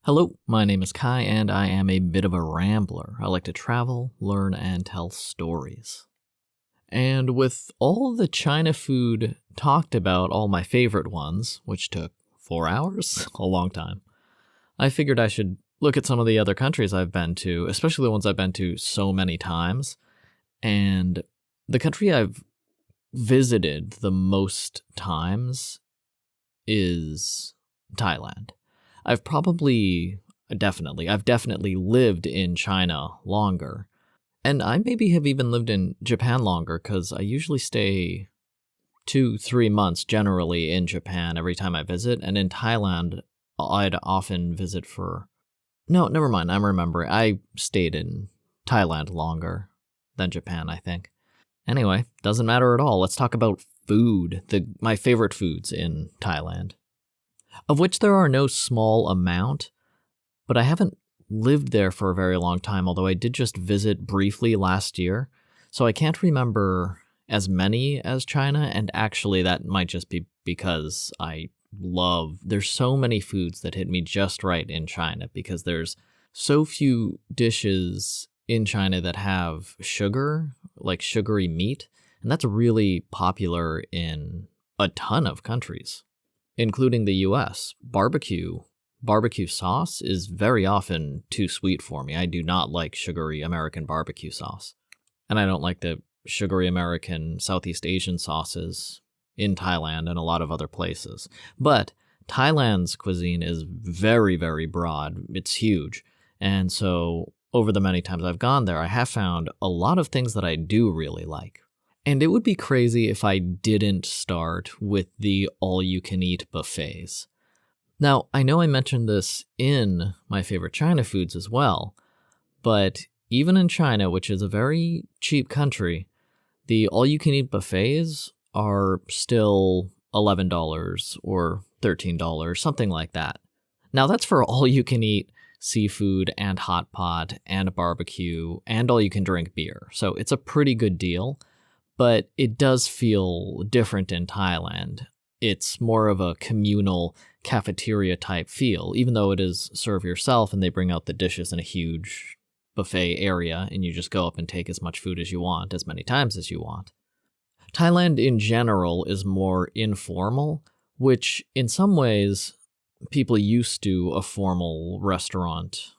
Hello, my name is Kai, and I am a bit of a rambler. I like to travel, learn, and tell stories. And with all the China food talked about, all my favorite ones, which took 4 hours, a long time, I figured I should look at some of the other countries I've been to, especially the ones I've been to so many times. And the country I've visited the most times is Thailand. I've definitely lived in China longer. And I maybe have even lived in Japan longer because I usually stay 2-3 months generally in Japan every time I visit. And in Thailand, I'd often visit for. No, never mind. I'm remembering. I stayed in Thailand longer than Japan, I think. Anyway, doesn't matter at all. Let's talk about food, my favorite foods in Thailand, of which there are no small amount, but I haven't lived there for a very long time, although I did just visit briefly last year, so I can't remember as many as China, and actually that might just be because there's so many foods that hit me just right in China, because there's so few dishes in China that have sugar, like sugary meat, and that's really popular in a ton of countries, including the US. Barbecue sauce is very often too sweet for me. I do not like sugary American barbecue sauce. And I don't like the sugary American Southeast Asian sauces in Thailand and a lot of other places. But Thailand's cuisine is very, very broad. It's huge. And so over the many times I've gone there, I have found a lot of things that I do really like. And it would be crazy if I didn't start with the all-you-can-eat buffets. Now, I know I mentioned this in my favorite China foods as well, but even in China, which is a very cheap country, the all-you-can-eat buffets are still $11 or $13, something like that. Now, that's for all-you-can-eat seafood and hot pot and barbecue and all-you-can-drink beer, so it's a pretty good deal, but it does feel different in Thailand. It's more of a communal cafeteria type feel, even though it is serve yourself and they bring out the dishes in a huge buffet area and you just go up and take as much food as you want, as many times as you want. Thailand in general is more informal, which in some ways people used to a formal restaurant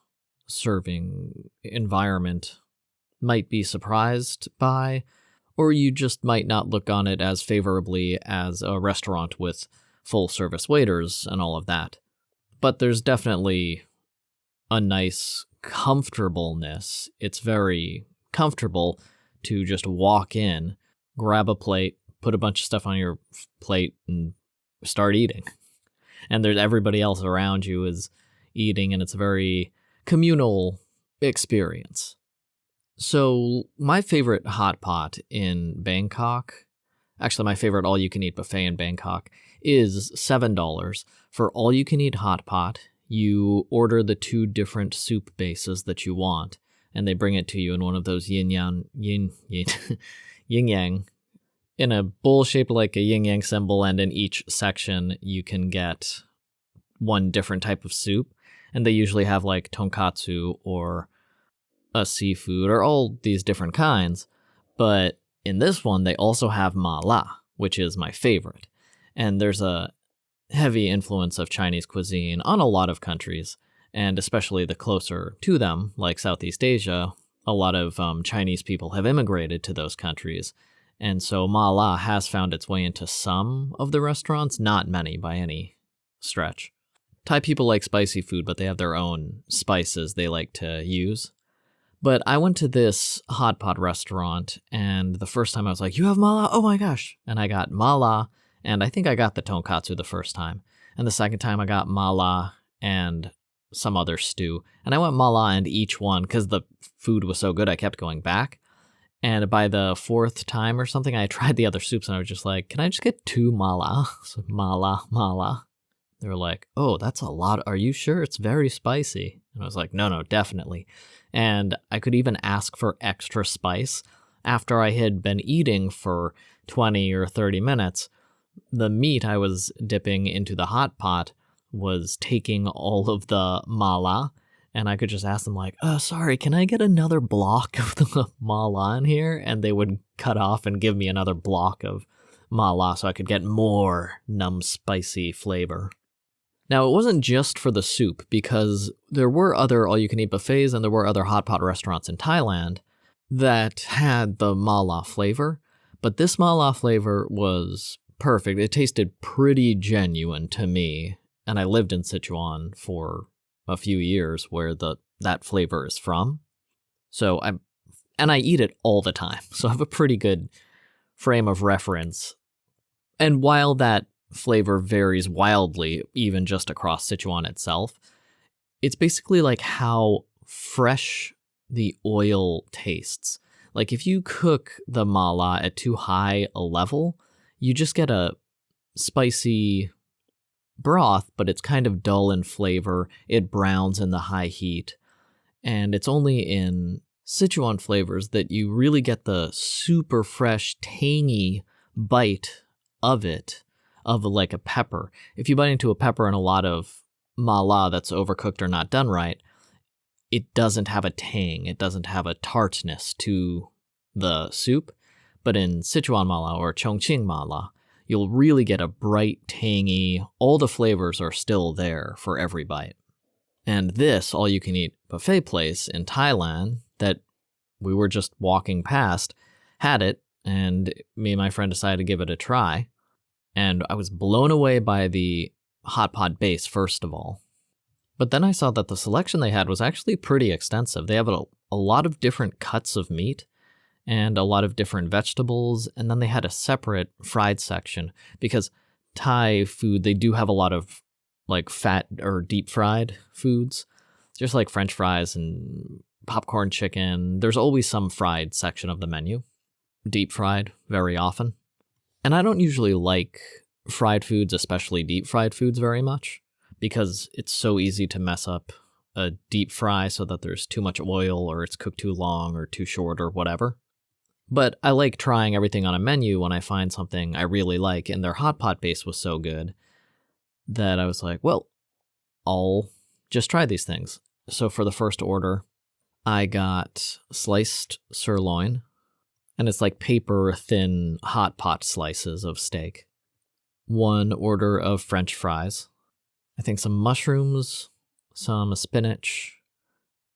serving environment might be surprised by, or you just might not look on it as favorably as a restaurant with full-service waiters and all of that. But there's definitely a nice comfortableness. It's very comfortable to just walk in, grab a plate, put a bunch of stuff on your plate, and start eating. And there's everybody else around you is eating, and it's a very communal experience. So my favorite hot pot in Bangkok, actually my favorite all-you-can-eat buffet in Bangkok, is $7 for all-you-can-eat hot pot. You order the 2 different soup bases that you want, and they bring it to you in one of those yin-yang, in a bowl shaped like a yin-yang symbol, and in each section you can get one different type of soup, and they usually have like tonkatsu or a seafood or all these different kinds, but in this one they also have mala, which is my favorite. And there's a heavy influence of Chinese cuisine on a lot of countries, and especially the closer to them, like Southeast Asia, a lot of Chinese people have immigrated to those countries, and so mala has found its way into some of the restaurants, not many by any stretch. Thai people like spicy food, but they have their own spices they like to use. But I went to this hot pot restaurant, and the first time I was like, "You have mala? Oh my gosh." And I got mala, and I think I got the tonkatsu the first time. And the second time I got mala and some other stew. And I went mala and each one, because the food was so good, I kept going back. And by the 4th time or something, I tried the other soups, and I was just like, "Can I just get 2 mala?" So mala. They were like, "Oh, that's a lot. Are you sure? It's very spicy." And I was like, no, definitely. And I could even ask for extra spice. After I had been eating for 20 or 30 minutes, the meat I was dipping into the hot pot was taking all of the mala, and I could just ask them like, sorry, can I get another block of the mala in here? And they would cut off and give me another block of mala so I could get more spicy flavor. Now, it wasn't just for the soup, because there were other all-you-can-eat buffets and there were other hot pot restaurants in Thailand that had the mala flavor, but this mala flavor was perfect. It tasted pretty genuine to me, and I lived in Sichuan for a few years where that flavor is from. So I eat it all the time, so I have a pretty good frame of reference. And while that flavor varies wildly, even just across Sichuan itself, it's basically like how fresh the oil tastes. Like if you cook the mala at too high a level, you just get a spicy broth, but it's kind of dull in flavor. It browns in the high heat. And it's only in Sichuan flavors that you really get the super fresh, tangy bite of it, of like a pepper. If you bite into a pepper in a lot of mala that's overcooked or not done right, it doesn't have a tang. It doesn't have a tartness to the soup. But in Sichuan mala or Chongqing mala, you'll really get a bright, tangy, all the flavors are still there for every bite. And this all-you-can-eat buffet place in Thailand that we were just walking past had it, and me and my friend decided to give it a try. And I was blown away by the hot pot base, first of all. But then I saw that the selection they had was actually pretty extensive. They have a lot of different cuts of meat and a lot of different vegetables, and then they had a separate fried section, because Thai food, they do have a lot of like fat or deep fried foods, just like French fries and popcorn chicken. There's always some fried section of the menu, deep fried very often. And I don't usually like fried foods, especially deep fried foods, very much, because it's so easy to mess up a deep fry so that there's too much oil or it's cooked too long or too short or whatever. But I like trying everything on a menu when I find something I really like, and their hot pot base was so good that I was like, well, I'll just try these things. So for the first order, I got sliced sirloin, and it's like paper-thin hot pot slices of steak. One order of French fries. I think some mushrooms, some spinach,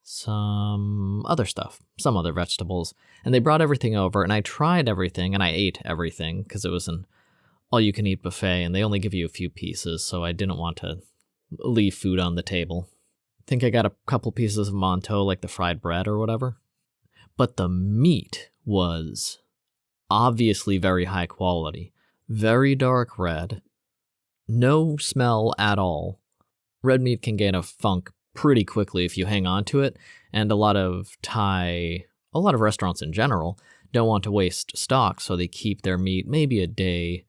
some other stuff, some other vegetables. And they brought everything over, and I tried everything, and I ate everything, because it was an all-you-can-eat buffet, and they only give you a few pieces, so I didn't want to leave food on the table. I think I got a couple pieces of mantou, like the fried bread or whatever. But the meat was obviously very high quality, very dark red, no smell at all. Red meat can get a funk pretty quickly if you hang on to it, and a lot of restaurants in general don't want to waste stock, so they keep their meat maybe a day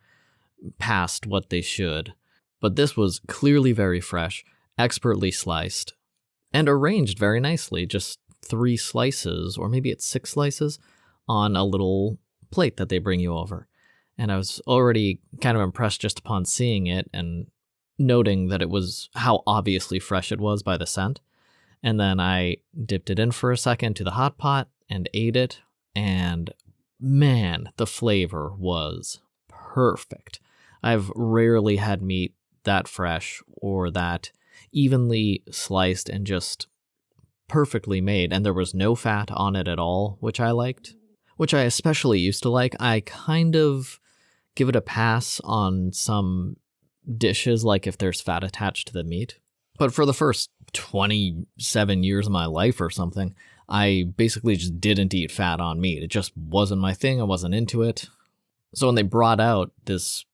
past what they should. But this was clearly very fresh, expertly sliced, and arranged very nicely, just 3 slices, or maybe it's 6 slices, on a little plate that they bring you over. And I was already kind of impressed just upon seeing it and noting that it was how obviously fresh it was by the scent. And then I dipped it in for a second to the hot pot and ate it, and man, the flavor was perfect. I've rarely had meat that fresh or that evenly sliced and just perfectly made, and there was no fat on it at all, which I liked, which I especially used to like. I kind of give it a pass on some dishes, like if there's fat attached to the meat. But for the first 27 years of my life or something, I basically just didn't eat fat on meat. It just wasn't my thing. I wasn't into it. So when they brought out this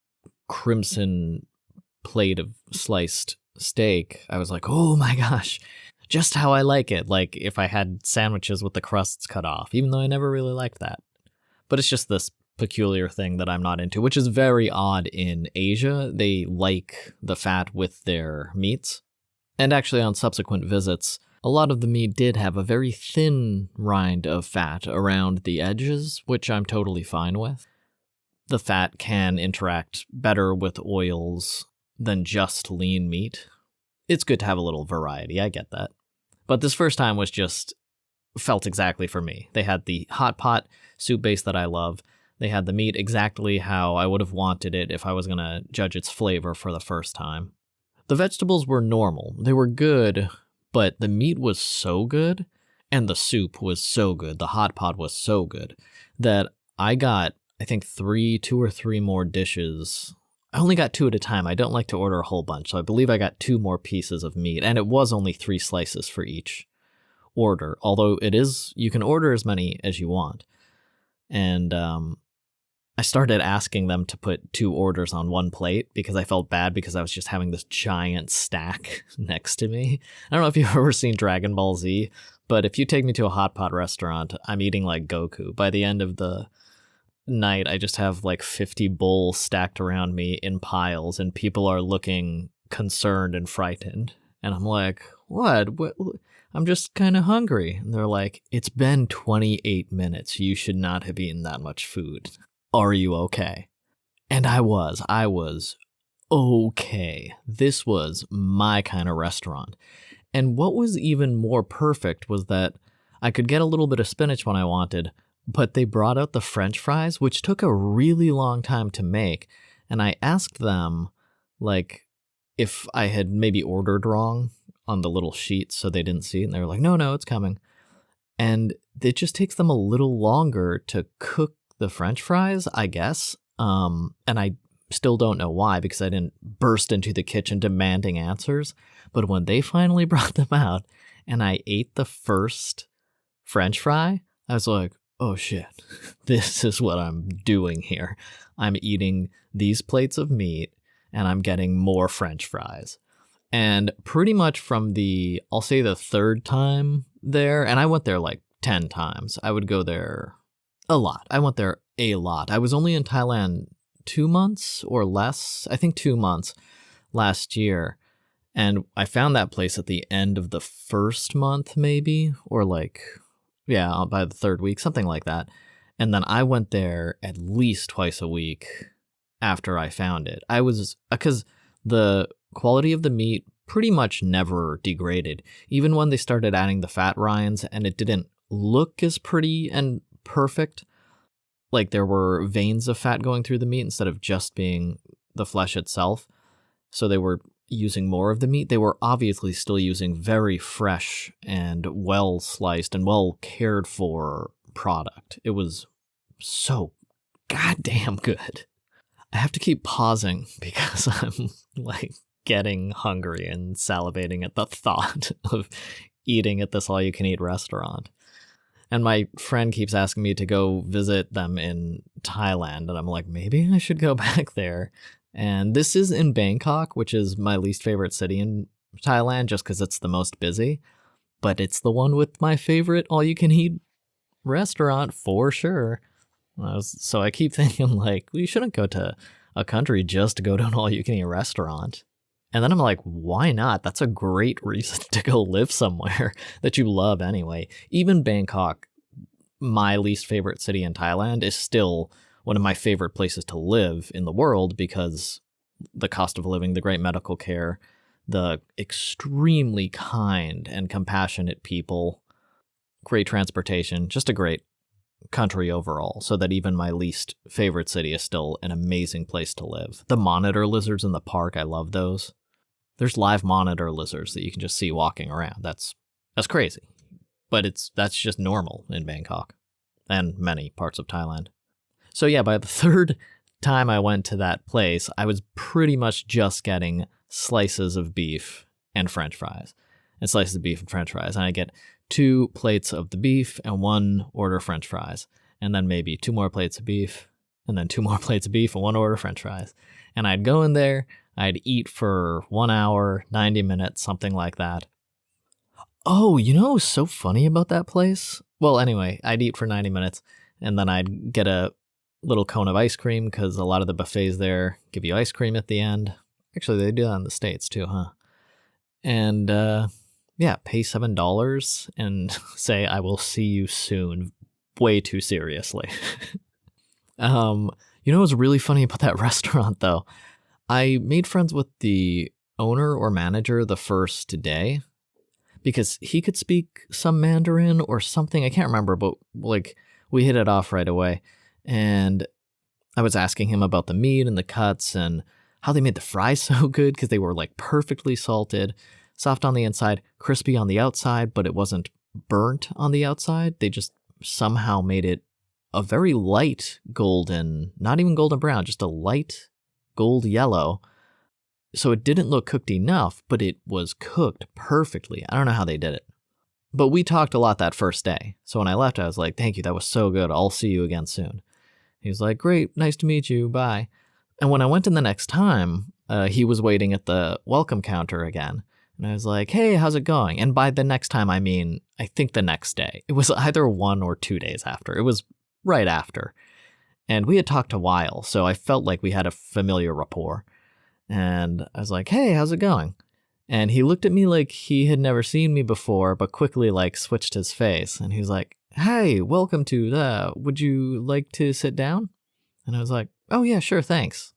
crimson plate of sliced steak, I was like, oh my gosh, just how I like it. Like if I had sandwiches with the crusts cut off, even though I never really liked that. But it's just this peculiar thing that I'm not into, which is very odd in Asia. They like the fat with their meats. And actually on subsequent visits, a lot of the meat did have a very thin rind of fat around the edges, which I'm totally fine with. The fat can interact better with oils than just lean meat, it's good to have a little variety. I get that. But this first time was just felt exactly for me. They had the hot pot soup base that I love. They had the meat exactly how I would have wanted it if I was going to judge its flavor for the first time. The vegetables were normal. They were good, but the meat was so good, and the soup was so good, the hot pot was so good, that I got, I think, two or three more dishes. I only got 2 at a time. I don't like to order a whole bunch, so I believe I got 2 more pieces of meat, and it was only 3 slices for each order, although you can order as many as you want. And I started asking them to put 2 orders on 1 plate because I felt bad because I was just having this giant stack next to me. I don't know if you've ever seen Dragon Ball Z, but if you take me to a hot pot restaurant, I'm eating like Goku. By the end of the night, I just have like 50 bowls stacked around me in piles, and people are looking concerned and frightened. And I'm like, what? I'm just kind of hungry. And they're like, it's been 28 minutes. You should not have eaten that much food. Are you okay? And I was okay. This was my kind of restaurant. And what was even more perfect was that I could get a little bit of spinach when I wanted, but they brought out the French fries, which took a really long time to make. And I asked them, like, if I had maybe ordered wrong on the little sheet so they didn't see it. And they were like, no, it's coming. And it just takes them a little longer to cook the French fries, I guess. And I still don't know why, because I didn't burst into the kitchen demanding answers. But when they finally brought them out and I ate the first French fry, I was like, oh shit, this is what I'm doing here. I'm eating these plates of meat and I'm getting more French fries. And pretty much from I'll say the 3rd time there, and I went there like 10 times. I would go there a lot. I went there a lot. I was only in Thailand 2 months or less. I think 2 months last year. And I found that place at the end of the 1st month, maybe, or by the 3rd week, something like that. And then I went there at least twice a week after I found it. Because the quality of the meat pretty much never degraded. Even when they started adding the fat rinds and it didn't look as pretty and perfect, like there were veins of fat going through the meat instead of just being the flesh itself. So they were using more of the meat. They were obviously still using very fresh and well sliced and well cared for product. It was so goddamn good. I have to keep pausing because I'm like getting hungry and salivating at the thought of eating at this all-you-can-eat restaurant. And my friend keeps asking me to go visit them in Thailand, and I'm like, maybe I should go back there. And this is in Bangkok, which is my least favorite city in Thailand, just because it's the most busy. But it's the one with my favorite all-you-can-eat restaurant for sure. So I keep thinking, like, we shouldn't go to a country just to go to an all-you-can-eat restaurant. And then I'm like, why not? That's a great reason to go live somewhere that you love anyway. Even Bangkok, my least favorite city in Thailand, is still one of my favorite places to live in the world because the cost of living, the great medical care, the extremely kind and compassionate people, great transportation, just a great country overall, so that even my least favorite city is still an amazing place to live. The monitor lizards in the park, I love those. There's live monitor lizards that you can just see walking around. That's crazy. But that's just normal in Bangkok and many parts of Thailand. So yeah, by the 3rd time I went to that place, I was pretty much just getting slices of beef and French fries. And slices of beef and French fries. And I get 2 plates of the beef and 1 order French fries. And then maybe 2 more plates of beef, and then 2 more plates of beef and 1 order French fries. And I'd go in there, I'd eat for 1 hour, 90 minutes, something like that. Oh, you know what's so funny about that place? Well, anyway, I'd eat for 90 minutes, and then I'd get a little cone of ice cream, because a lot of the buffets there give you ice cream at the end. Actually, they do that in the States too, huh? And, pay $7 and say, I will see you soon, way too seriously. You know what's really funny about that restaurant, though? I made friends with the owner or manager the first day because he could speak some Mandarin or something. I can't remember, but like we hit it off right away. And I was asking him about the meat and the cuts and how they made the fries so good because they were like perfectly salted, soft on the inside, crispy on the outside, but it wasn't burnt on the outside. They just somehow made it a very light golden, not even golden brown, just a light gold yellow. So it didn't look cooked enough, but it was cooked perfectly. I don't know how they did it. But we talked a lot that first day. So when I left, I was like, thank you, that was so good. I'll see you again soon. He was like, great, nice to meet you, bye. And when I went in the next time, he was waiting at the welcome counter again. And I was like, hey, how's it going? And by the next time, I mean, I think the next day. It was either 1 or 2 days after. It was right after. And we had talked a while, so I felt like we had a familiar rapport. And I was like, hey, how's it going? And he looked at me like he had never seen me before, but quickly like switched his face. And he was like, hey, welcome to would you like to sit down? And I was like, oh yeah, sure, thanks.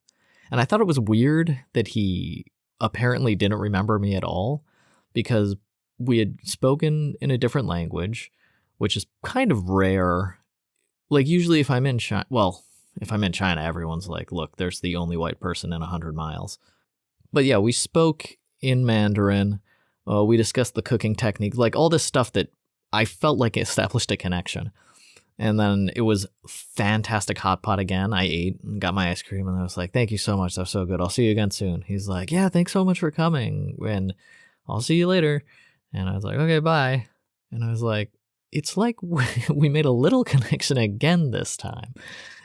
And I thought it was weird that he apparently didn't remember me at all because we had spoken in a different language, which is kind of rare. Like usually if I'm in China, everyone's like, look, there's the only white person in 100 miles. But yeah, we spoke in Mandarin. We discussed the cooking technique, like all this stuff that I felt like established a connection. And then it was fantastic hot pot again. I ate and got my ice cream and I was like, thank you so much. That was so good. I'll see you again soon. He's like, yeah, thanks so much for coming. And I'll see you later. And I was like, okay, bye. And I was like, it's like we made a little connection again this time.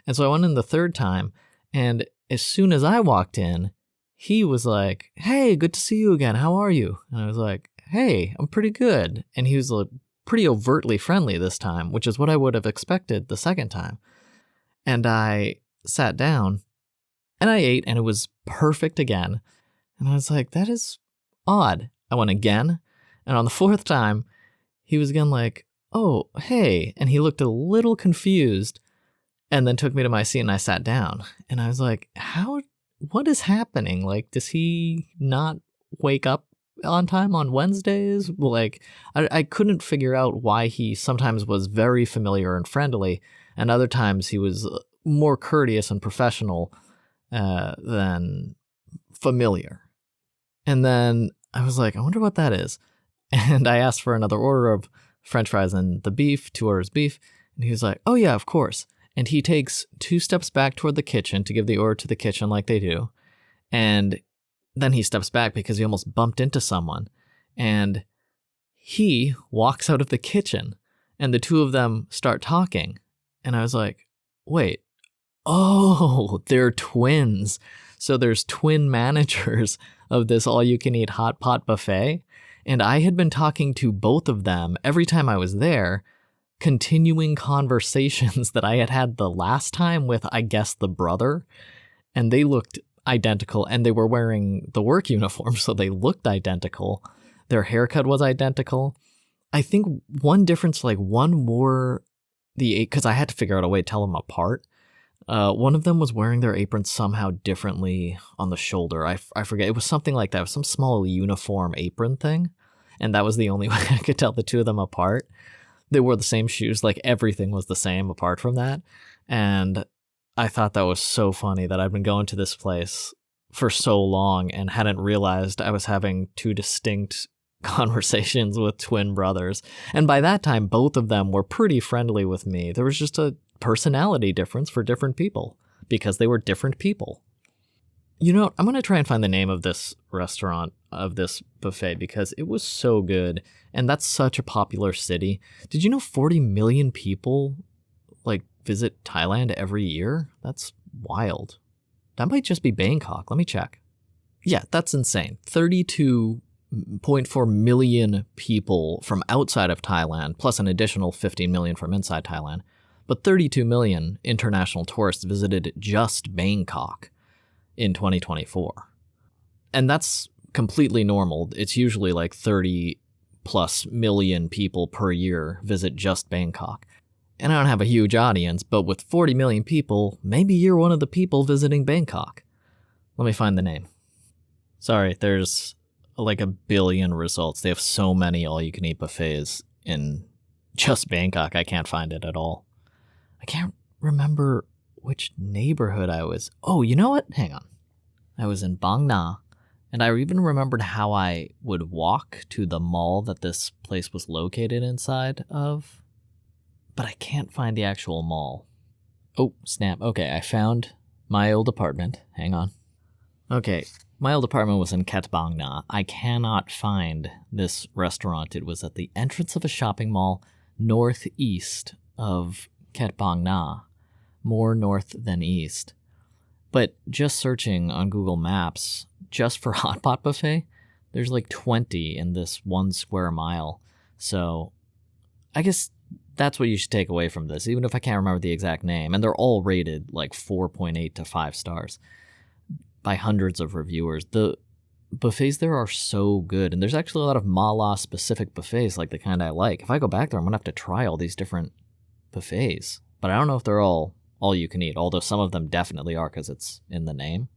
And so I went in the third time. And as soon as I walked in, he was like, hey, good to see you again. How are you? And I was like, hey, I'm pretty good. And he was like, pretty overtly friendly this time, which is what I would have expected the second time. And I sat down and I ate and it was perfect again. And I was like, that is odd. I went again. And on the fourth time, he was again like, oh, hey. And he looked a little confused and then took me to my seat and I sat down. And I was like, what is happening? Like, does he not wake up on time on Wednesdays? Like, I couldn't figure out why he sometimes was very familiar and friendly, and other times he was more courteous and professional than familiar. And then I was like, I wonder what that is. And I asked for another order of French fries and the beef, 2 orders beef, and he was like, oh yeah, of course. And he takes 2 steps back toward the kitchen to give the order to the kitchen like they do, and then he steps back because he almost bumped into someone. And he walks out of the kitchen and the two of them start talking. And I was like, wait, oh, they're twins. So there's twin managers of this all-you-can-eat hot pot buffet. And I had been talking to both of them every time I was there, continuing conversations that I had had the last time with, I guess, the brother. And they looked identical, and they were wearing the work uniform, so they looked identical. Their haircut was identical. I think one difference, like one wore because I had to figure out a way to tell them apart. One of them was wearing their apron somehow differently on the shoulder. I forget. It was something like that. It was some small uniform apron thing, and that was the only way I could tell the two of them apart. They wore the same shoes. Like everything was the same apart from that. And I thought that was so funny that I'd been going to this place for so long and hadn't realized I was having 2 distinct conversations with twin brothers. And by that time, both of them were pretty friendly with me. There was just a personality difference for different people because they were different people. You know, I'm going to try and find the name of this restaurant, of this buffet, because it was so good. And that's such a popular city. Did you know 40 million people visit Thailand every year? That's wild. That might just be Bangkok. Let me check. Yeah, that's insane. 32.4 million people from outside of Thailand, plus an additional 15 million from inside Thailand. But 32 million international tourists visited just Bangkok in 2024. And that's completely normal. It's usually like 30 plus million people per year visit just Bangkok. And I don't have a huge audience, but with 40 million people, maybe you're one of the people visiting Bangkok. Let me find the name. Sorry, there's like a billion results. They have so many all-you-can-eat buffets in just Bangkok. I can't find it at all. I can't remember which neighborhood I was. Oh, you know what? Hang on. I was in Bang Na, and I even remembered how I would walk to the mall that this place was located inside of, but I can't find the actual mall. Oh, snap. Okay, I found my old apartment. Hang on. Okay, my old apartment was in Ket Bang Na. I cannot find this restaurant. It was at the entrance of a shopping mall northeast of Ket Bang Na, more north than east. But just searching on Google Maps, just for hot pot buffet, there's like 20 in this 1 square mile. So I guess that's what you should take away from this, even if I can't remember the exact name. And they're all rated like 4.8 to 5 stars by hundreds of reviewers. The buffets there are so good. And there's actually a lot of Mala-specific buffets, like the kind I like. If I go back there, I'm going to have to try all these different buffets. But I don't know if they're all you can eat, although some of them definitely are because it's in the name.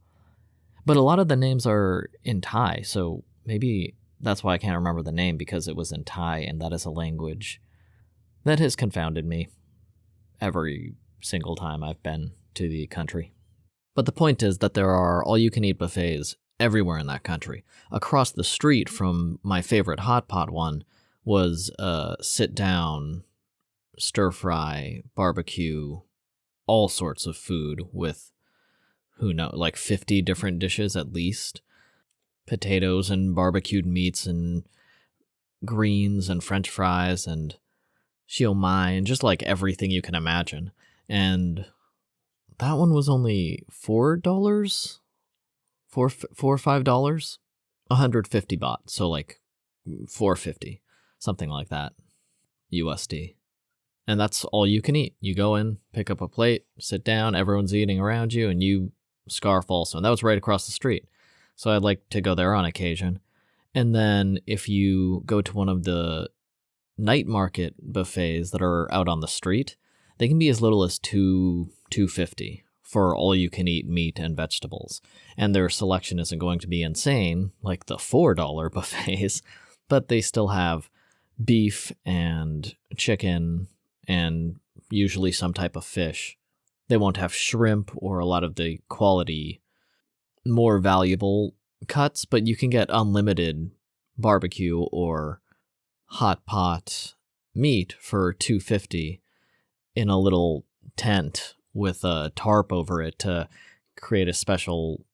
But a lot of the names are in Thai, so maybe that's why I can't remember the name, because it was in Thai, and that is a language that has confounded me every single time I've been to the country. But the point is that there are all-you-can-eat buffets everywhere in that country. Across the street from my favorite hot pot one was a sit-down, stir-fry, barbecue, all sorts of food with, who knows, like 50 different dishes at least. Potatoes and barbecued meats and greens and french fries and siu mai and just like everything you can imagine. And that one was only $4? $4 or $5? 150 baht, so like 450, something like that, USD. And that's all you can eat. You go in, pick up a plate, sit down, everyone's eating around you, and you scarf also. And that was right across the street. So I'd like to go there on occasion. And then if you go to one of the night market buffets that are out on the street, they can be as little as $2.50 for all you can eat meat and vegetables. And their selection isn't going to be insane like the $4 buffets, but they still have beef and chicken and usually some type of fish. They won't have shrimp or a lot of the quality, more valuable cuts, but you can get unlimited barbecue or hot pot meat for $2.50 in a little tent with a tarp over it to create a special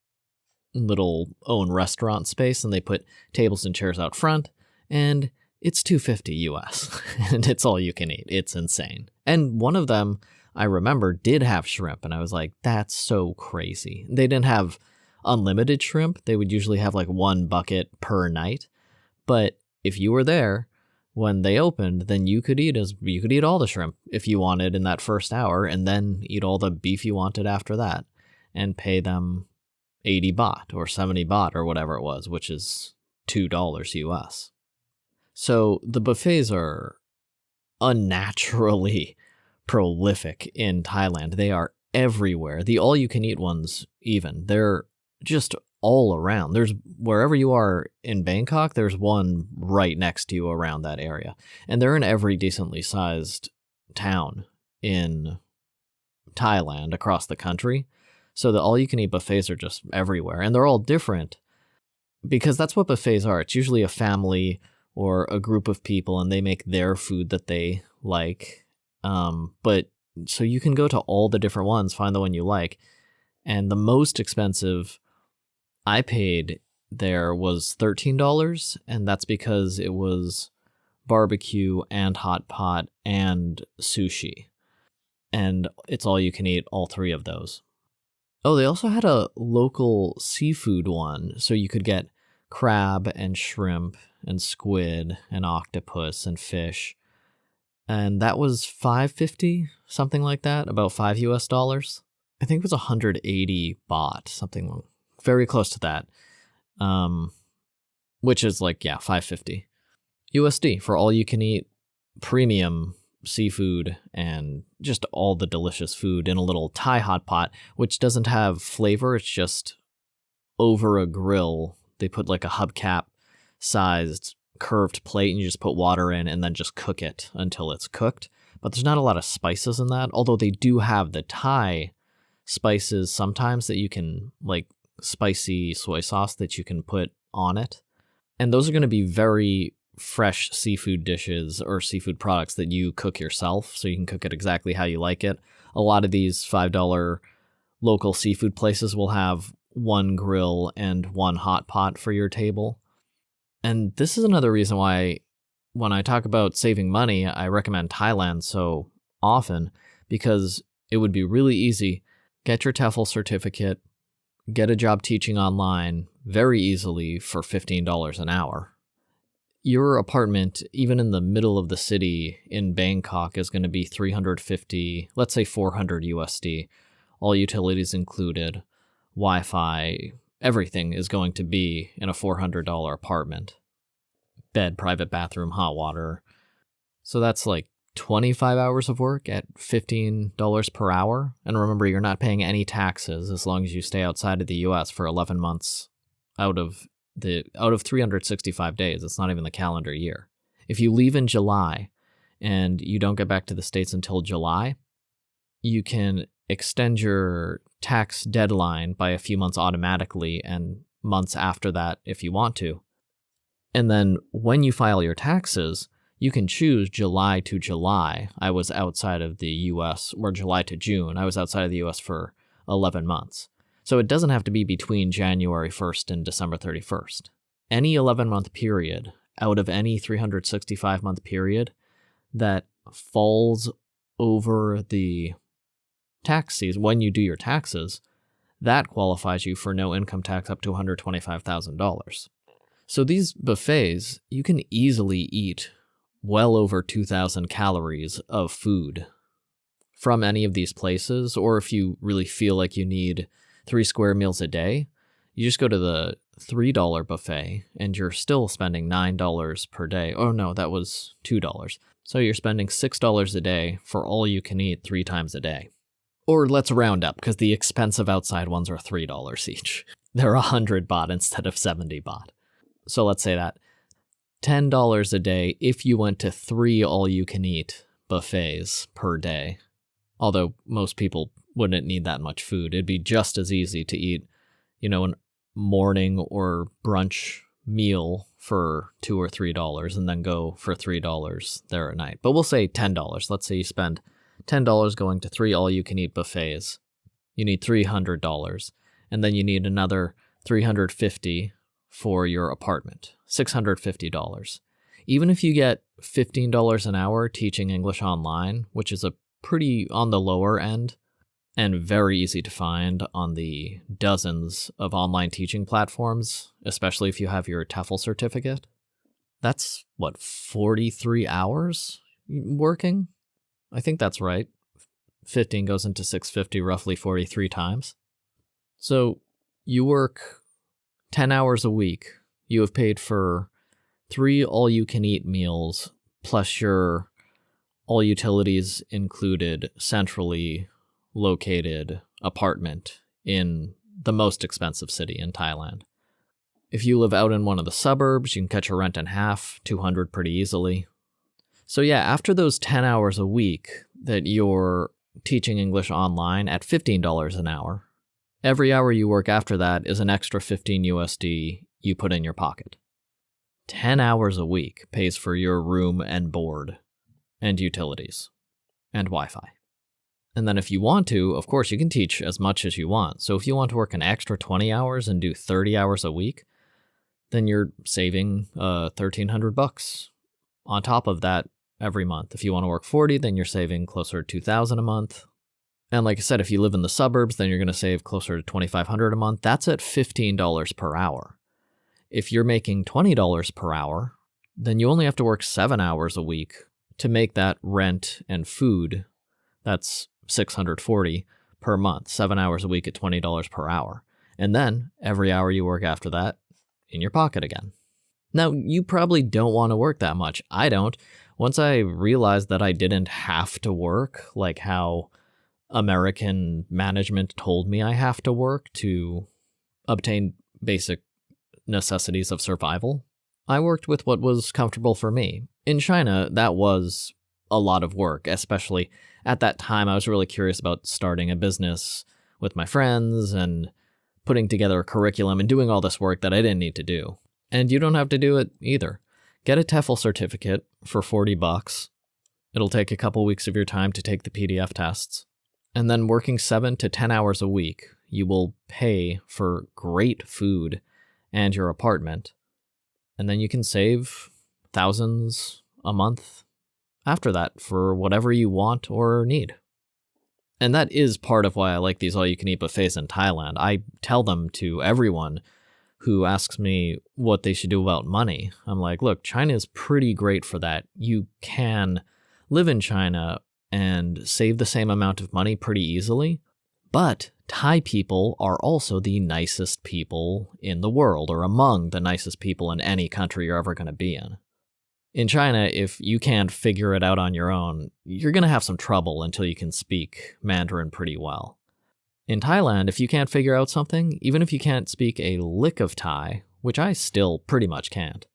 little own restaurant space. And they put tables and chairs out front, and it's $2.50 US, and it's all you can eat. It's insane. And one of them, I remember, did have shrimp, and I was like, that's so crazy. They didn't have unlimited shrimp. They would usually have like 1 bucket per night. But if you were there when they opened, then you could eat all the shrimp if you wanted in that first hour, and then eat all the beef you wanted after that, and pay them 80 baht or 70 baht or whatever it was, which is $2 US. So the buffets are unnaturally prolific in Thailand. They are everywhere. The all-you-can-eat ones, even, they're just all around. There's, wherever you are in Bangkok, there's one right next to you around that area. And they're in every decently sized town in Thailand across the country. So the all-you-can-eat buffets are just everywhere. And they're all different because that's what buffets are. It's usually a family or a group of people, and they make their food that they like. But so you can go to all the different ones, find the one you like. And the most expensive I paid there was $13, and that's because it was barbecue and hot pot and sushi. And it's all you can eat, all 3 of those. Oh, they also had a local seafood one, so you could get crab and shrimp and squid and octopus and fish. And that was $5.50, something like that, about $5 US. I think it was 180 baht, something very close to that. Which is like, yeah, $5.50 USD for all you can eat premium seafood and just all the delicious food in a little Thai hot pot, which doesn't have flavor. It's just over a grill They put like a hubcap sized curved plate and you just put water in and then just cook it until it's cooked. But there's not a lot of spices in that, although they do have the Thai spices sometimes that you can, like spicy soy sauce that you can put on it. And those are going to be very fresh seafood dishes or seafood products that you cook yourself, so you can cook it exactly how you like it. A lot of these $5 local seafood places will have one grill and one hot pot for your table. And this is another reason why when I talk about saving money, I recommend Thailand so often, because it would be really easy. Get your TEFL certificate, get a job teaching online very easily for $15 an hour. Your apartment, even in the middle of the city in Bangkok, is going to be $350, let's say $400 USD, all utilities included, Wi-Fi, everything is going to be in a $400 apartment. Bed, private bathroom, hot water. So that's like 25 hours of work at $15 per hour. And remember, you're not paying any taxes as long as you stay outside of the US for 11 months out of 365 days. It's not even the calendar year. If you leave in July and you don't get back to the States until July, you can extend your tax deadline by a few months automatically and months after that if you want to. And then when you file your taxes, you can choose July to July. I was outside of the US, or July to June. I was outside of the US for 11 months. So it doesn't have to be between January 1st and December 31st. Any 11-month period out of any 365-month period that falls over the tax season, when you do your taxes, that qualifies you for no income tax up to $125,000. So these buffets, you can easily eat well over 2,000 calories of food from any of these places, or if you really feel like you need 3 square meals a day, you just go to the $3 buffet and you're still spending $9 per day. Oh no, that was $2. So you're spending $6 a day for all you can eat 3 times a day. Or let's round up, because the expensive outside ones are $3 each. They're 100 baht instead of 70 baht. So let's say that $10 a day if you went to 3 all-you-can-eat buffets per day. Although most people wouldn't need that much food. It'd be just as easy to eat, a morning or brunch meal for $2 or $3 and then go for $3 there at night. But we'll say $10. Let's say you spend $10 going to 3 all-you-can-eat buffets. You need $300. And then you need another $350 for your apartment, $650. Even if you get $15 an hour teaching English online, which is a pretty on the lower end and very easy to find on the dozens of online teaching platforms, especially if you have your TEFL certificate, that's 43 hours working? I think that's right. 15 goes into 650 roughly 43 times. So you work 10 hours a week. You have paid for 3 all-you-can-eat meals, plus your all utilities included centrally located apartment in the most expensive city in Thailand. If you live out in one of the suburbs, you can cut your rent in half, $200 pretty easily. So yeah, after those 10 hours a week that you're teaching English online at $15 an hour, every hour you work after that is an extra 15 USD you put in your pocket. 10 hours a week pays for your room and board and utilities and Wi-Fi. And then if you want to, of course, you can teach as much as you want. So if you want to work an extra 20 hours and do 30 hours a week, then you're saving $1,300 on top of that every month. If you want to work 40, then you're saving closer to $2,000 a month. And like I said, if you live in the suburbs, then you're going to save closer to $2,500 a month. That's at $15 per hour. If you're making $20 per hour, then you only have to work 7 hours a week to make that rent and food. That's $640 per month, 7 hours a week at $20 per hour. And then every hour you work after that, in your pocket again. Now, you probably don't want to work that much. I don't. Once I realized that I didn't have to work, like how American management told me I have to work to obtain basic necessities of survival. I worked with what was comfortable for me. In China, that was a lot of work, especially at that time. I was really curious about starting a business with my friends and putting together a curriculum and doing all this work that I didn't need to do. And you don't have to do it either. Get a TEFL certificate for $40. It'll take a couple weeks of your time to take the PDF tests. And then working 7 to 10 hours a week, you will pay for great food and your apartment. And then you can save thousands a month after that for whatever you want or need. And that is part of why I like these all-you-can-eat buffets in Thailand. I tell them to everyone who asks me what they should do about money. I'm like, look, China is pretty great for that. You can live in China and save the same amount of money pretty easily, but Thai people are also the nicest people in the world, or among the nicest people in any country you're ever going to be in. In China, if you can't figure it out on your own, you're going to have some trouble until you can speak Mandarin pretty well. In Thailand, if you can't figure out something, even if you can't speak a lick of Thai, which I still pretty much can't,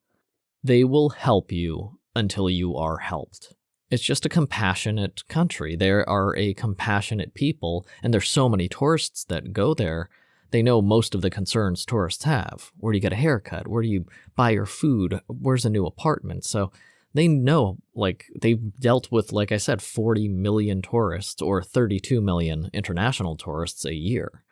they will help you until you are helped. It's just a compassionate country. There are a compassionate people, and there's so many tourists that go there. They know most of the concerns tourists have. Where do you get a haircut? Where do you buy your food? Where's a new apartment? So they know, they've dealt with, like I said, 40 million tourists or 32 million international tourists a year.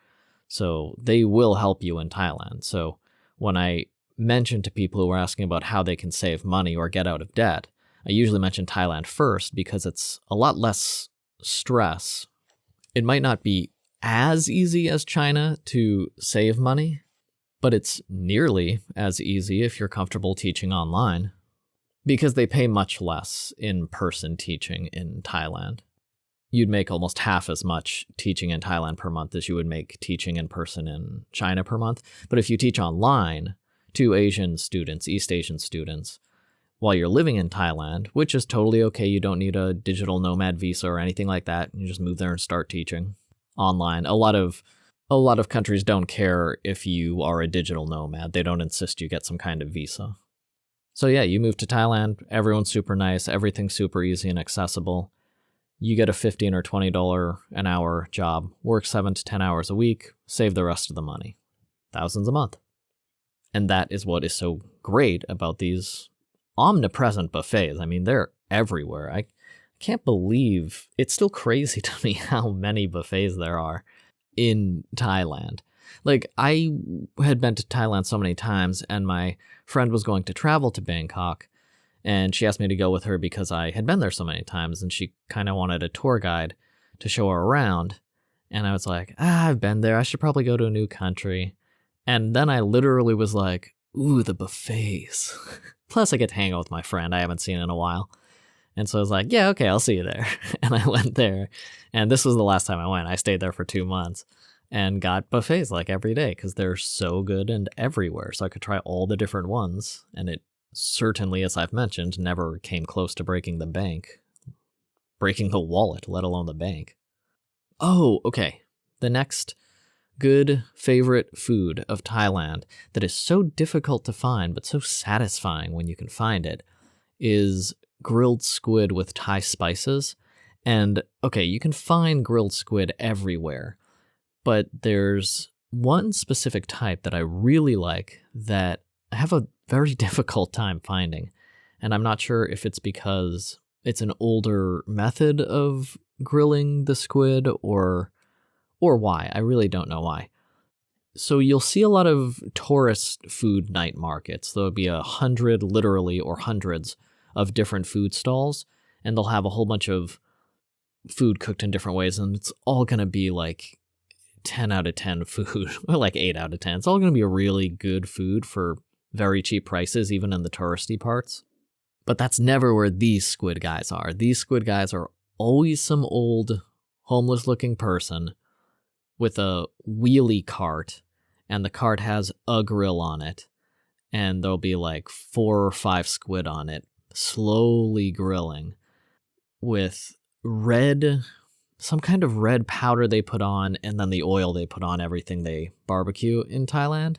So they will help you in Thailand. So when I mention to people who are asking about how they can save money or get out of debt, I usually mention Thailand first because it's a lot less stress. It might not be as easy as China to save money, but it's nearly as easy if you're comfortable teaching online, because they pay much less in-person teaching in Thailand. You'd make almost half as much teaching in Thailand per month as you would make teaching in person in China per month. But if you teach online to Asian students, East Asian students, while you're living in Thailand, which is totally okay, you don't need a digital nomad visa or anything like that, you just move there and start teaching online. A lot of countries don't care if you are a digital nomad. They don't insist you get some kind of visa. So yeah, you move to Thailand, everyone's super nice, everything's super easy and accessible. You get a $15 or $20 an hour job, work 7 to 10 hours a week, save the rest of the money. Thousands a month. And that is what is so great about these omnipresent buffets. I mean, they're everywhere. I can't believe, it's still crazy to me how many buffets there are in Thailand. I had been to Thailand so many times, and my friend was going to travel to Bangkok, and she asked me to go with her because I had been there so many times, and she kind of wanted a tour guide to show her around. And I was like, I've been there. I should probably go to a new country. And then I literally was like, ooh, the buffets. Plus, I get to hang out with my friend I haven't seen in a while. And so I was like, yeah, okay, I'll see you there. And I went there. And this was the last time I went. I stayed there for 2 months and got buffets every day because they're so good and everywhere. So I could try all the different ones. And it certainly, as I've mentioned, never came close to breaking the wallet, let alone the bank. Oh, okay. The next good favorite food of Thailand that is so difficult to find but so satisfying when you can find it is grilled squid with Thai spices. And okay, you can find grilled squid everywhere, but there's one specific type that I really like that I have a very difficult time finding. And I'm not sure if it's because it's an older method of grilling the squid or why. I really don't know why. So you'll see a lot of tourist food night markets. There'll be 100, literally, or hundreds of different food stalls, and they'll have a whole bunch of food cooked in different ways, and it's all going to be 10 out of 10 food, or 8 out of 10. It's all going to be really good food for very cheap prices, even in the touristy parts. But that's never where these squid guys are. These squid guys are always some old, homeless-looking person with a wheelie cart, and the cart has a grill on it, and there'll be 4 or 5 squid on it, slowly grilling, with some kind of red powder they put on, and then the oil they put on everything they barbecue in Thailand.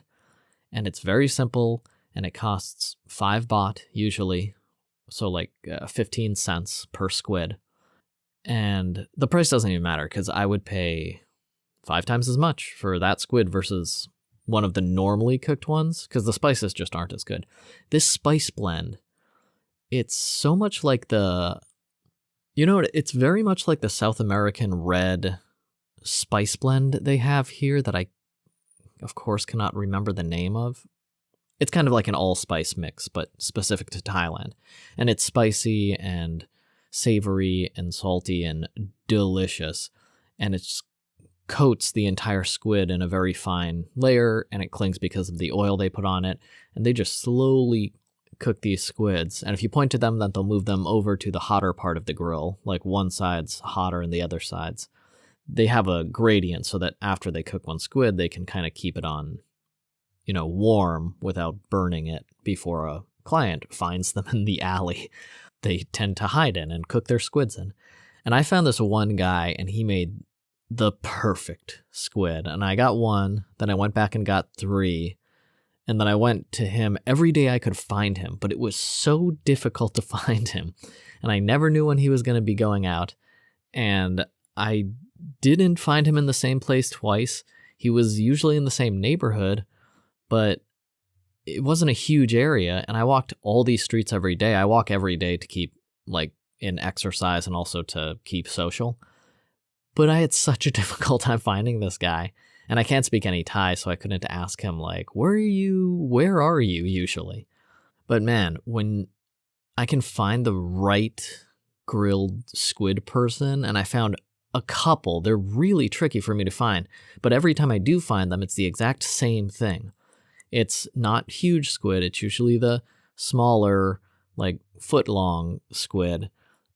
And it's very simple, and it costs 5 baht usually, so like 15 cents per squid. And the price doesn't even matter because I would pay 5 times as much for that squid versus one of the normally cooked ones because the spices just aren't as good. This spice blend, it's so much like it's very much like the South American red spice blend they have here that I, of course, cannot remember the name of. It's kind of like an allspice mix, but specific to Thailand. And it's spicy and savory and salty and delicious. And it coats the entire squid in a very fine layer, and it clings because of the oil they put on it. And they just slowly cook these squids. And if you point to them, then they'll move them over to the hotter part of the grill, like one side's hotter and the other side's. They have a gradient so that after they cook one squid, they can kind of keep it on, warm without burning it before a client finds them in the alley they tend to hide in and cook their squids in. And I found this one guy, and he made the perfect squid. And I got one, then I went back and got 3, and then I went to him every day I could find him, but it was so difficult to find him. And I never knew when he was going to be going out, and I didn't find him in the same place twice. He was usually in the same neighborhood, but it wasn't a huge area, and I walked all these streets every day. I walk every day to keep, in exercise and also to keep social. But I had such a difficult time finding this guy, and I can't speak any Thai, so I couldn't ask him, where are you usually? But man, when I can find the right grilled squid person, and I found a couple, they're really tricky for me to find, but every time I do find them, it's the exact same thing. It's not huge squid. It's usually the smaller, foot-long squid.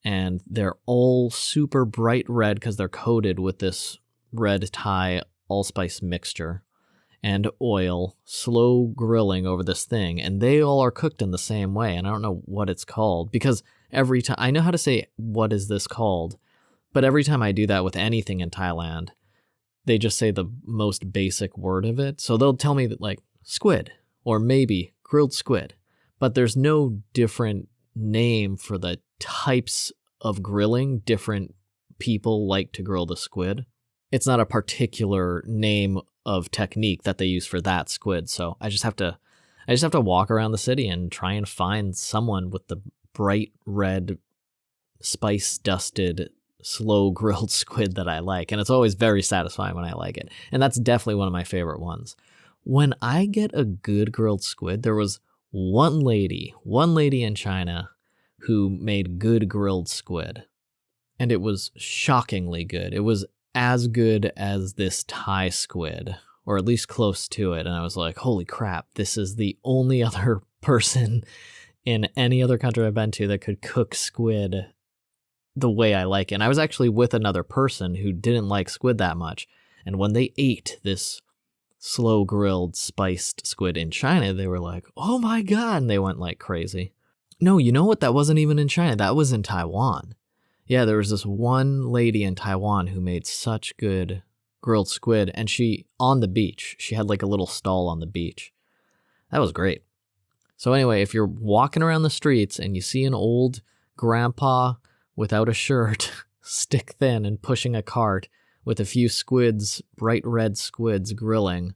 And they're all super bright red because they're coated with this red Thai allspice mixture and oil, slow grilling over this thing. And they all are cooked in the same way. And I don't know what it's called because every time I know how to say, what is this called? But every time I do that with anything in Thailand, they just say the most basic word of it. So they'll tell me that squid, or maybe grilled squid, but there's no different name for the types of grilling different people like to grill the squid. It's not a particular name of technique that they use for that squid. So I just have to walk around the city and try and find someone with the bright red, spice dusted, slow grilled squid that I like. And it's always very satisfying when I like it. And that's definitely one of my favorite ones. When I get a good grilled squid, there was one lady in China who made good grilled squid. And it was shockingly good. It was as good as this Thai squid, or at least close to it. And I was like, holy crap, this is the only other person in any other country I've been to that could cook squid the way I like it. And I was actually with another person who didn't like squid that much. And when they ate this slow grilled spiced squid in China, they were like, oh my God, and they went like crazy. No, you know what? That wasn't even in China. That was in Taiwan. Yeah, there was this one lady in Taiwan who made such good grilled squid, and on the beach, she had a little stall on the beach. That was great. So anyway, if you're walking around the streets and you see an old grandpa without a shirt, stick thin and pushing a cart with a few squids, bright red squids grilling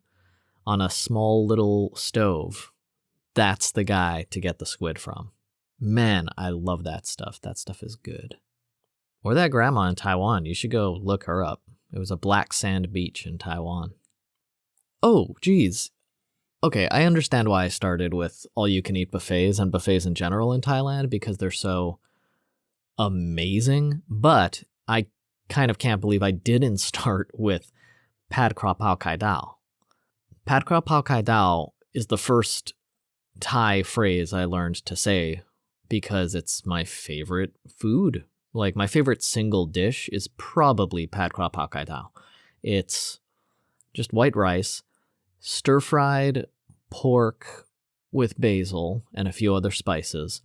on a small little stove, that's the guy to get the squid from. Man, I love that stuff. That stuff is good. Or that grandma in Taiwan. You should go look her up. It was a black sand beach in Taiwan. Oh, geez. Okay, I understand why I started with all-you-can-eat buffets and buffets in general in Thailand, because they're so amazing. But I kind of can't believe I didn't start with Pad Kra Pao Kai Dao. Pad Kra Pao Kai Dao is the first Thai phrase I learned to say because it's my favorite food. My favorite single dish is probably Pad Kra Pao Kai Dao. It's just white rice, stir-fried pork with basil and a few other spices,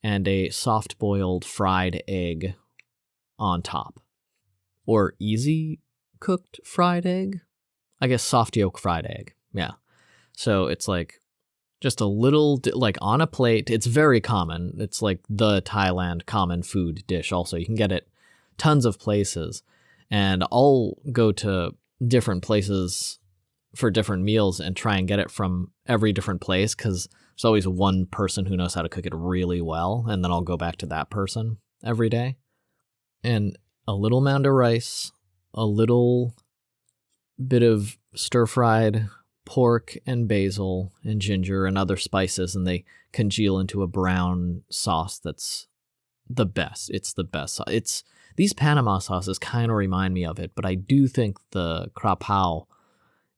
and a soft-boiled fried egg on top. Or easy cooked fried egg? I guess soft yolk fried egg. Yeah. So it's like just a little, like on a plate. It's very common. It's like the Thailand common food dish also. You can get it tons of places. And I'll go to different places for different meals and try and get it from every different place because there's always one person who knows how to cook it really well. And then I'll go back to that person every day. And a little mound of rice, a little bit of stir-fried pork and basil and ginger and other spices, and they congeal into a brown sauce that's the best. It's the best. These Panama sauces kind of remind me of it, but I do think the krapao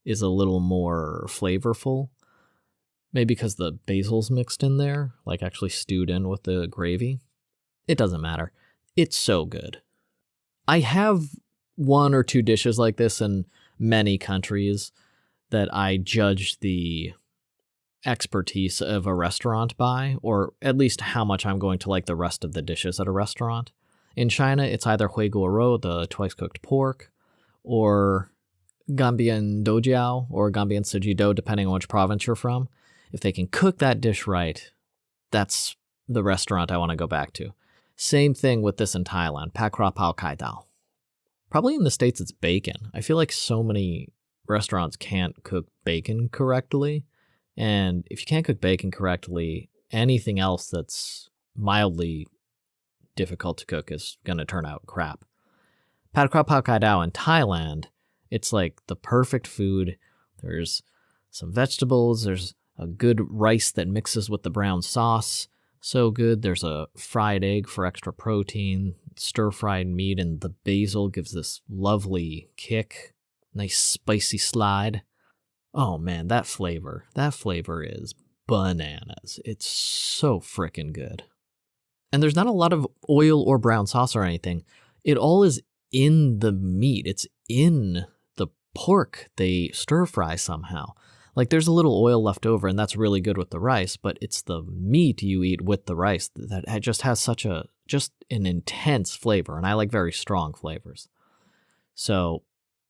is a little more flavorful. Maybe because the basil's mixed in there, like actually stewed in with the gravy. It doesn't matter. It's so good. I have one or two dishes like this in many countries that I judge the expertise of a restaurant by, or at least how much I'm going to like the rest of the dishes at a restaurant. In China, it's either hui guo rou, the twice-cooked pork, or gambian doujiao, or gambian suji do, depending on which province you're from. If they can cook that dish right, that's the restaurant I want to go back to. Same thing with this in Thailand, pak kra pao kai dao. Probably in the States it's bacon. I feel like so many restaurants can't cook bacon correctly. And if you can't cook bacon correctly, anything else that's mildly difficult to cook is going to turn out crap. Pad Kra Pao Kai Dao in Thailand, it's like the perfect food. There's some vegetables. There's a good rice that mixes with the brown sauce. So good. There's a fried egg for extra protein, stir-fried meat, and the basil gives this lovely kick. Nice spicy slide. Oh man, that flavor is bananas. It's so frickin' good. And there's not a lot of oil or brown sauce or anything. It all is in the meat. It's in the pork they stir fry somehow. Like there's a little oil left over and that's really good with the rice, but it's the meat you eat with the rice that just has just an intense flavor. And I like very strong flavors. So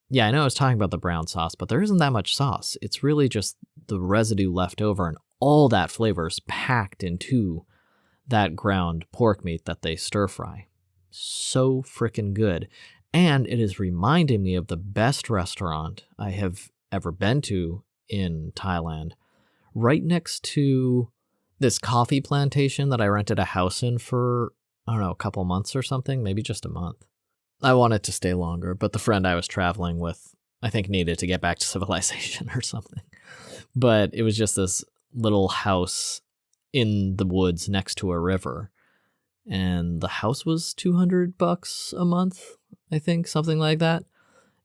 yeah, I know I was talking about the brown sauce, but there isn't that much sauce. It's really just the residue left over and all that flavor is packed into that ground pork meat that they stir fry. So frickin' good. And it is reminding me of the best restaurant I have ever been to in Thailand, right next to this coffee plantation that I rented a house in for, I don't know, a couple months or something, maybe just a month. I wanted to stay longer, but the friend I was traveling with, I think, needed to get back to civilization or something. But it was just this little house in the woods next to a river. And the house was $200 a month, I think, something like that.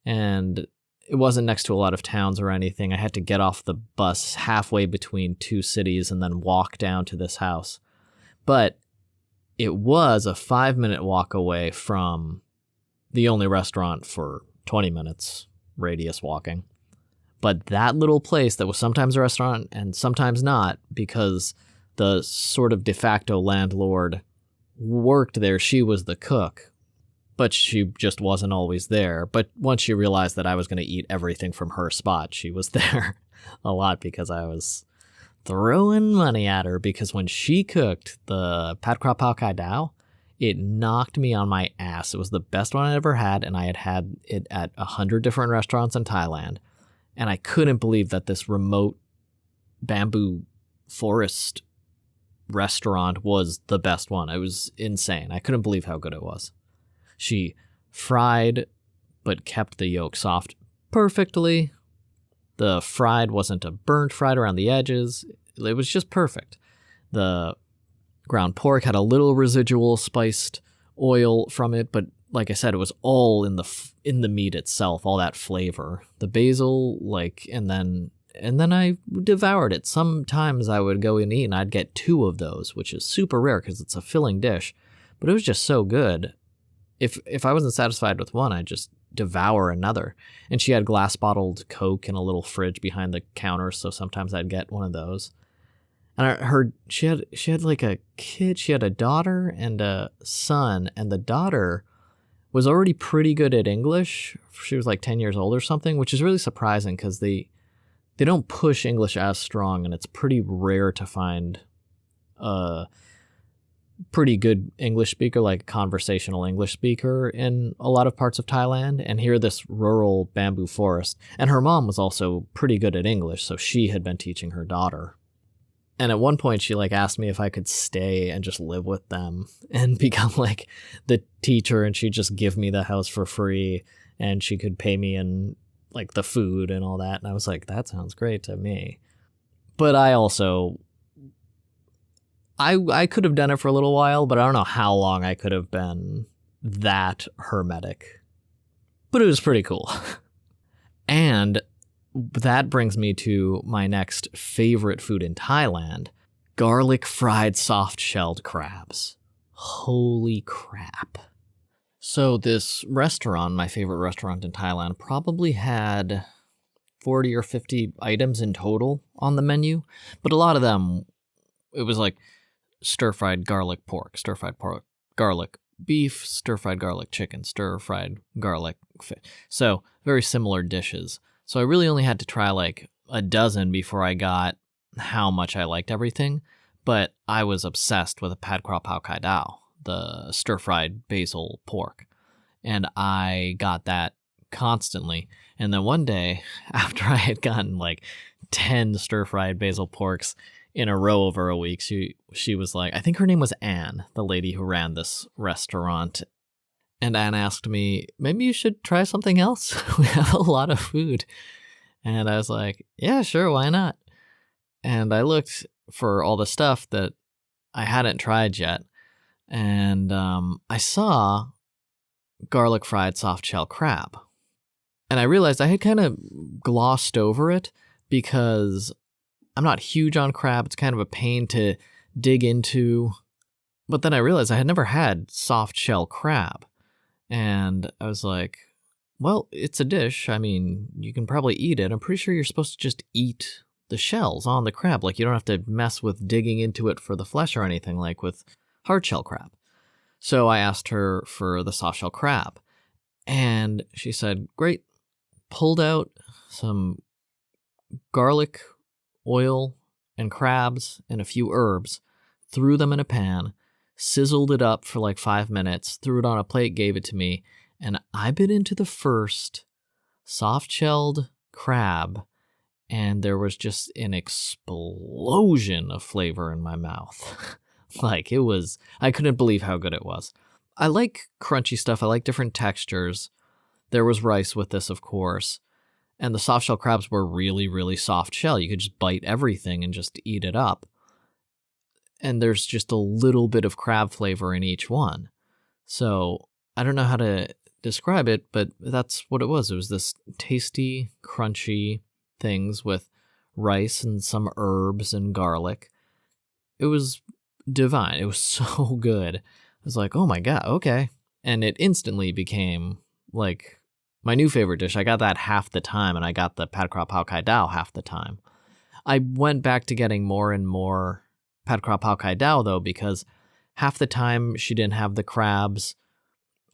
And it wasn't next to a lot of towns or anything. I had to get off the bus halfway between two cities and then walk down to this house. But it was a 5-minute walk away from the only restaurant for 20 minutes radius walking. But that little place that was sometimes a restaurant and sometimes not, because the sort of de facto landlord worked there, she was the cook, but she just wasn't always there. But once she realized that I was going to eat everything from her spot, she was there a lot because I was throwing money at her, because when she cooked the Pad Kra Pao Kai Dao, it knocked me on my ass. It was the best one I ever had, and I had had it at 100 different restaurants in Thailand. And I couldn't believe that this remote bamboo forest restaurant was the best one. It was insane. I couldn't believe how good it was. She fried, but kept the yolk soft perfectly. The fried wasn't a burnt fried around the edges. It was just perfect. The ground pork had a little residual spiced oil from it, but like I said, it was all in the meat itself, all that flavor. The basil, and then I devoured it. Sometimes I would go and eat and I'd get 2 of those, which is super rare because it's a filling dish, but it was just so good. If I wasn't satisfied with one, I'd just devour another. And she had glass bottled Coke in a little fridge behind the counter, so sometimes I'd get one of those. And I heard she had like a kid. She had a daughter and a son, and the daughter was already pretty good at English. She was like 10 years old or something, which is really surprising because they they don't push English as strong, and it's pretty rare to find a pretty good English speaker, like a conversational English speaker in a lot of parts of Thailand. And here, this rural bamboo forest. And her mom was also pretty good at English, so she had been teaching her daughter. And at one point, she like asked me if I could stay and just live with them and become like the teacher, and she'd just give me the house for free, and she could pay me in like the food and all that. And I was like, that sounds great to me. But I also, I could have done it for a little while, but I don't know how long I could have been that hermetic. But it was pretty cool. And that brings me to my next favorite food in Thailand, garlic fried soft-shelled crabs. Holy crap. So this restaurant, my favorite restaurant in Thailand, probably had 40 or 50 items in total on the menu, but a lot of them, it was like stir-fried garlic pork, stir-fried pork, garlic beef, stir-fried garlic chicken, stir-fried garlic fish. So very similar dishes. So I really only had to try like a dozen before I got how much I liked everything, but I was obsessed with a pad kra pao kai dao, the stir-fried basil pork, and I got that constantly. And then one day, after I had gotten like 10 stir-fried basil porks in a row over a week, she was like, I think her name was Anne, the lady who ran this restaurant. And Anne asked me, maybe you should try something else. We have a lot of food. And I was like, yeah, sure, why not? And I looked for all the stuff that I hadn't tried yet. And I saw garlic fried soft shell crab. And I realized I had kind of glossed over it because I'm not huge on crab. It's kind of a pain to dig into. But then I realized I had never had soft shell crab. And I was like, well, it's a dish. I mean, you can probably eat it. I'm pretty sure you're supposed to just eat the shells on the crab. Like, you don't have to mess with digging into it for the flesh or anything like with hard shell crab. So I asked her for the soft shell crab. And she said, great. Pulled out some garlic, oil, and crabs and a few herbs, threw them in a pan, sizzled it up for like 5 minutes, threw it on a plate, gave it to me, and I bit into the first soft-shelled crab, and there was just an explosion of flavor in my mouth. Like, it was, I couldn't believe how good it was. I like crunchy stuff. I like different textures. There was rice with this, of course, and the soft-shell crabs were really, really soft shell. You could just bite everything and just eat it up. And there's just a little bit of crab flavor in each one. So I don't know how to describe it, but that's what it was. It was this tasty, crunchy things with rice and some herbs and garlic. It was divine. It was so good. I was like, oh my God, okay. And it instantly became like my new favorite dish. I got that half the time, and I got the pad kra pao kai dao half the time. I went back to getting more and more pad kra pao kai dao, though, because half the time she didn't have the crabs.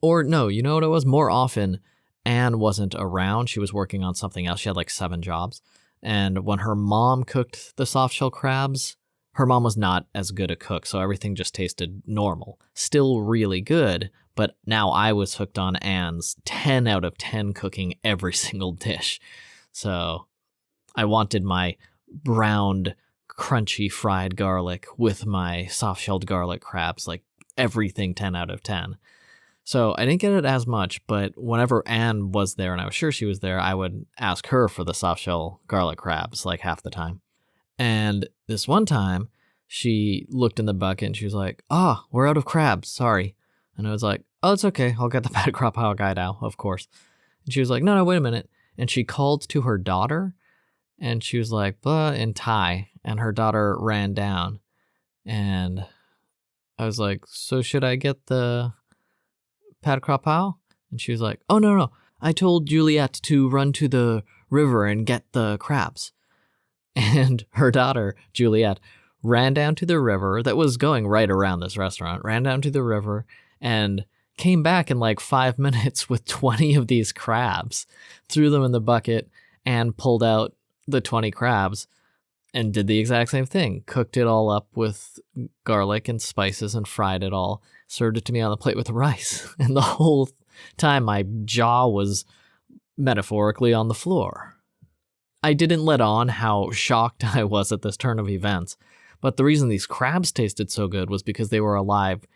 Or no, you know what it was? More often, Anne wasn't around. She was working on something else. She had like 7 jobs. And when her mom cooked the soft shell crabs, her mom was not as good a cook, so everything just tasted normal. Still really good, but now I was hooked on Anne's 10 out of 10 cooking every single dish. So I wanted my browned, crunchy fried garlic with my soft-shelled garlic crabs, like everything 10 out of 10. So I didn't get it as much, but whenever Anne was there, and I was sure she was there, I would ask her for the soft-shell garlic crabs like half the time. And this one time, she looked in the bucket and she was like, we're out of crabs, sorry. And I was like, oh, it's okay, I'll get the pad kra pao kai dao, of course. And she was like, no, wait a minute. And she called to her daughter, and she was like, blah, in Thai, and her daughter ran down. And I was like, so should I get the pad kra pao? And she was like, oh, no, I told Juliet to run to the river and get the crabs. And her daughter, Juliet, ran down to the river that was going right around this restaurant, ran down to the river and came back in like 5 minutes with 20 of these crabs, threw them in the bucket, and pulled out the 20 crabs and did the exact same thing. Cooked it all up with garlic and spices and fried it all. Served it to me on the plate with rice. And the whole time my jaw was metaphorically on the floor. I didn't let on how shocked I was at this turn of events. But the reason these crabs tasted so good was because they were alive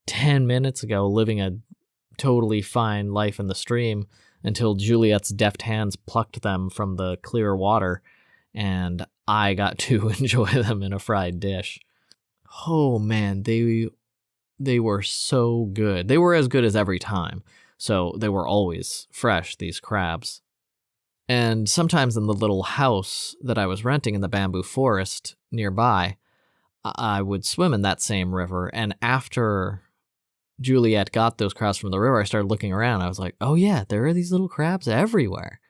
10 minutes ago, living a totally fine life in the stream until Juliet's deft hands plucked them from the clear water, and I got to enjoy them in a fried dish. Oh man, they were so good. They were as good as every time, so they were always fresh, these crabs. And sometimes in the little house that I was renting in the bamboo forest nearby, I would swim in that same river, and after Juliet got those crabs from the river, I started looking around. I was like, oh yeah, there are these little crabs everywhere.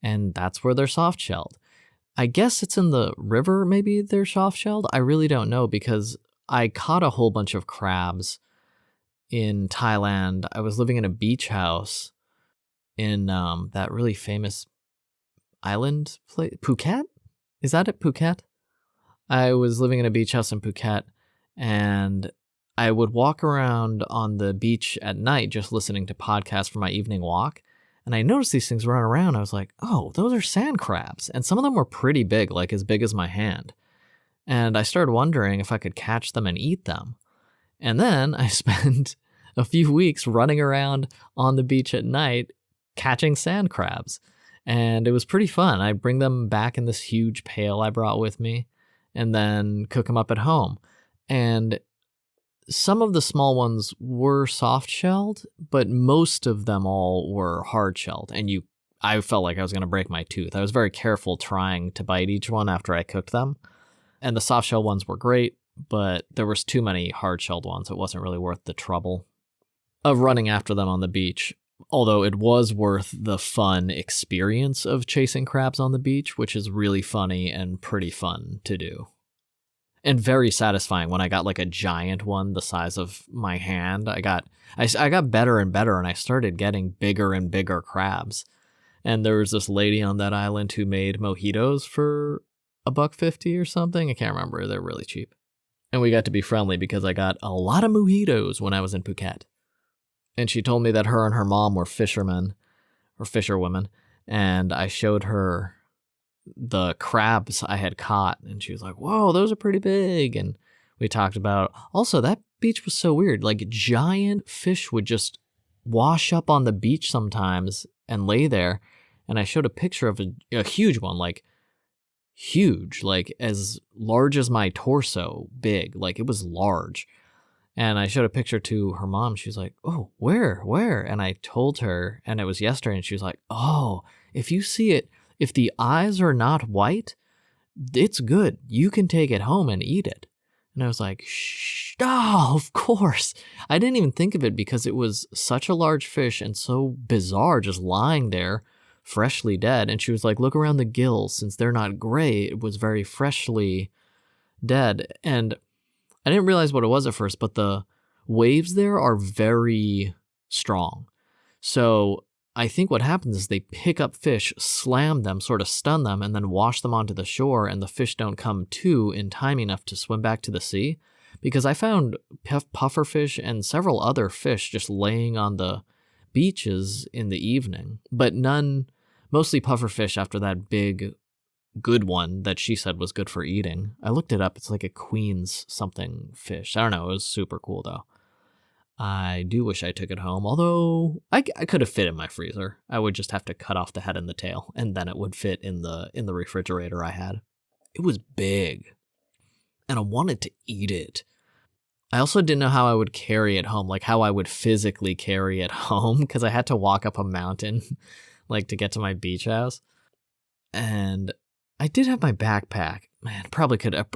And that's where they're soft-shelled. I guess it's in the river, maybe they're soft-shelled. I really don't know, because I caught a whole bunch of crabs in Thailand. I was living in a beach house in that really famous island place, Phuket? Is that it, Phuket? I was living in a beach house in Phuket, and I would walk around on the beach at night just listening to podcasts for my evening walk, and I noticed these things running around. I was like, oh, those are sand crabs, and some of them were pretty big, like as big as my hand. And I started wondering if I could catch them and eat them. And then I spent a few weeks running around on the beach at night catching sand crabs, and it was pretty fun. I'd bring them back in this huge pail I brought with me, and then cook them up at home. And some of the small ones were soft-shelled, but most of them all were hard-shelled. And I felt like I was going to break my tooth. I was very careful trying to bite each one after I cooked them. And the soft-shell ones were great, but there was too many hard-shelled ones. It wasn't really worth the trouble of running after them on the beach. Although it was worth the fun experience of chasing crabs on the beach, which is really funny and pretty fun to do. And very satisfying when I got like a giant one the size of my hand. I got better and better, and I started getting bigger and bigger crabs. And there was this lady on that island who made mojitos for $1.50 or something. I can't remember. They're really cheap. And we got to be friendly because I got a lot of mojitos when I was in Phuket. And she told me that her and her mom were fishermen or fisherwomen, and I showed her the crabs I had caught, and she was like, whoa, those are pretty big. And we talked about, also, that beach was so weird. Like, giant fish would just wash up on the beach sometimes and lay there. And I showed a picture of a huge one, like huge, like as large as my torso big. Like, it was large. And I showed a picture to her mom. She was like, oh, where? And I told her, and it was yesterday, and she was like, oh, if you see it, if the eyes are not white, it's good. You can take it home and eat it. And I was like, shh, oh, of course. I didn't even think of it because it was such a large fish and so bizarre just lying there, freshly dead. And she was like, look around the gills. Since they're not gray, it was very freshly dead. And I didn't realize what it was at first, but the waves there are very strong. So I think what happens is they pick up fish, slam them, sort of stun them, and then wash them onto the shore, and the fish don't come to in time enough to swim back to the sea. Because I found pufferfish and several other fish just laying on the beaches in the evening, but none, mostly pufferfish after that big good one that she said was good for eating. I looked it up. It's like a Queen's something fish. I don't know. It was super cool though. I do wish I took it home, although I could have fit in my freezer. I would just have to cut off the head and the tail, and then it would fit in the refrigerator I had. It was big, and I wanted to eat it. I also didn't know how I would carry it home, like how I would physically carry it home, because I had to walk up a mountain, like to get to my beach house. And I did have my backpack. Man,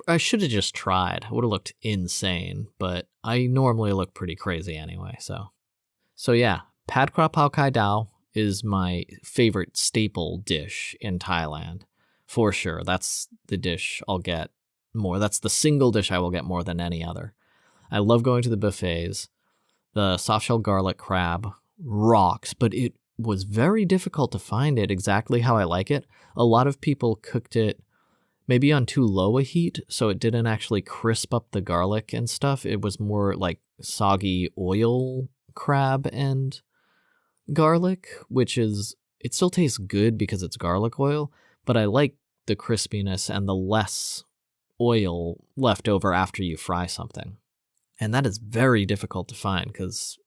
I should have just tried. It would have looked insane, but I normally look pretty crazy anyway, So yeah, pad kra pao kai dao is my favorite staple dish in Thailand. For sure, that's the dish I'll get more. That's the single dish I will get more than any other. I love going to the buffets. The soft-shell garlic crab rocks, but it was very difficult to find it exactly how I like it. A lot of people cooked it maybe on too low a heat, so it didn't actually crisp up the garlic and stuff. It was more like soggy oil crab and garlic, which is, it still tastes good because it's garlic oil, but I like the crispiness and the less oil left over after you fry something. And that is very difficult to find because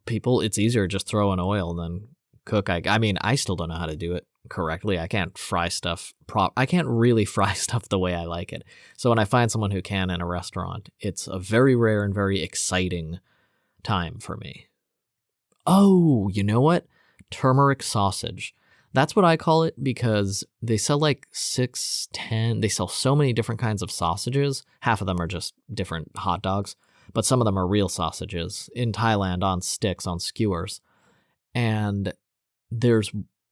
people, it's easier to just throw in oil than cook. I mean, I still don't know how to do it correctly. I can't fry stuff I can't really fry stuff the way I like it. So when I find someone who can in a restaurant, it's a very rare and very exciting time for me. Oh, you know what? Turmeric sausage. That's what I call it because they sell like 6, 10, they sell so many different kinds of sausages. Half of them are just different hot dogs, but some of them are real sausages in Thailand on sticks, on skewers. And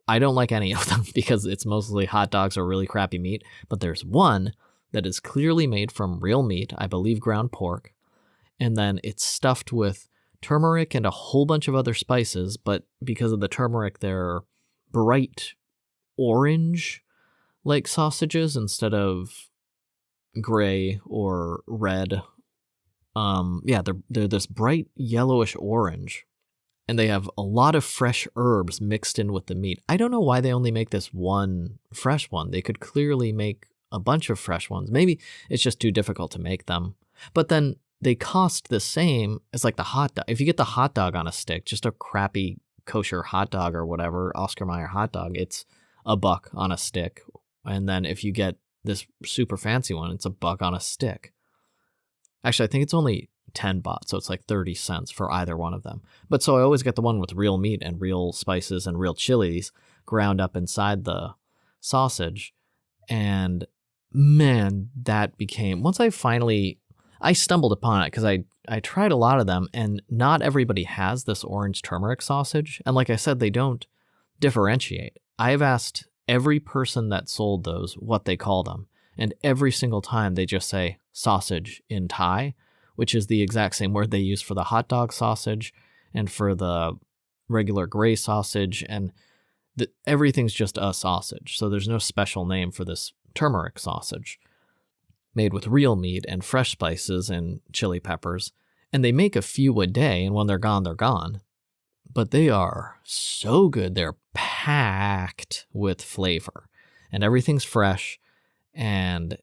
I don't like any of them because it's mostly hot dogs or really crappy meat, but there's one that is clearly made from real meat, I believe ground pork, and then it's stuffed with turmeric and a whole bunch of other spices, but because of the turmeric, they're bright orange like sausages instead of gray or red. They're this bright yellowish orange, and they have a lot of fresh herbs mixed in with the meat. I don't know why they only make this one fresh one. They could clearly make a bunch of fresh ones. Maybe it's just too difficult to make them. But then they cost the same as like the hot dog. If you get the hot dog on a stick, just a crappy kosher hot dog or whatever, Oscar Mayer hot dog, it's $1 on a stick. And then if you get this super fancy one, it's $1 on a stick. Actually, I think it's only 10 baht, so it's like 30 cents for either one of them. But so I always get the one with real meat and real spices and real chilies ground up inside the sausage. And man, that became, once I stumbled upon it because I tried a lot of them, and not everybody has this orange turmeric sausage. And like I said, they don't differentiate. I've asked every person that sold those what they call them, and every single time they just say sausage in Thai, which is the exact same word they use for the hot dog sausage and for the regular gray sausage, and everything's just a sausage. So there's no special name for this turmeric sausage made with real meat and fresh spices and chili peppers. And they make a few a day, and when they're gone, they're gone. But they are so good. They're packed with flavor, and everything's fresh and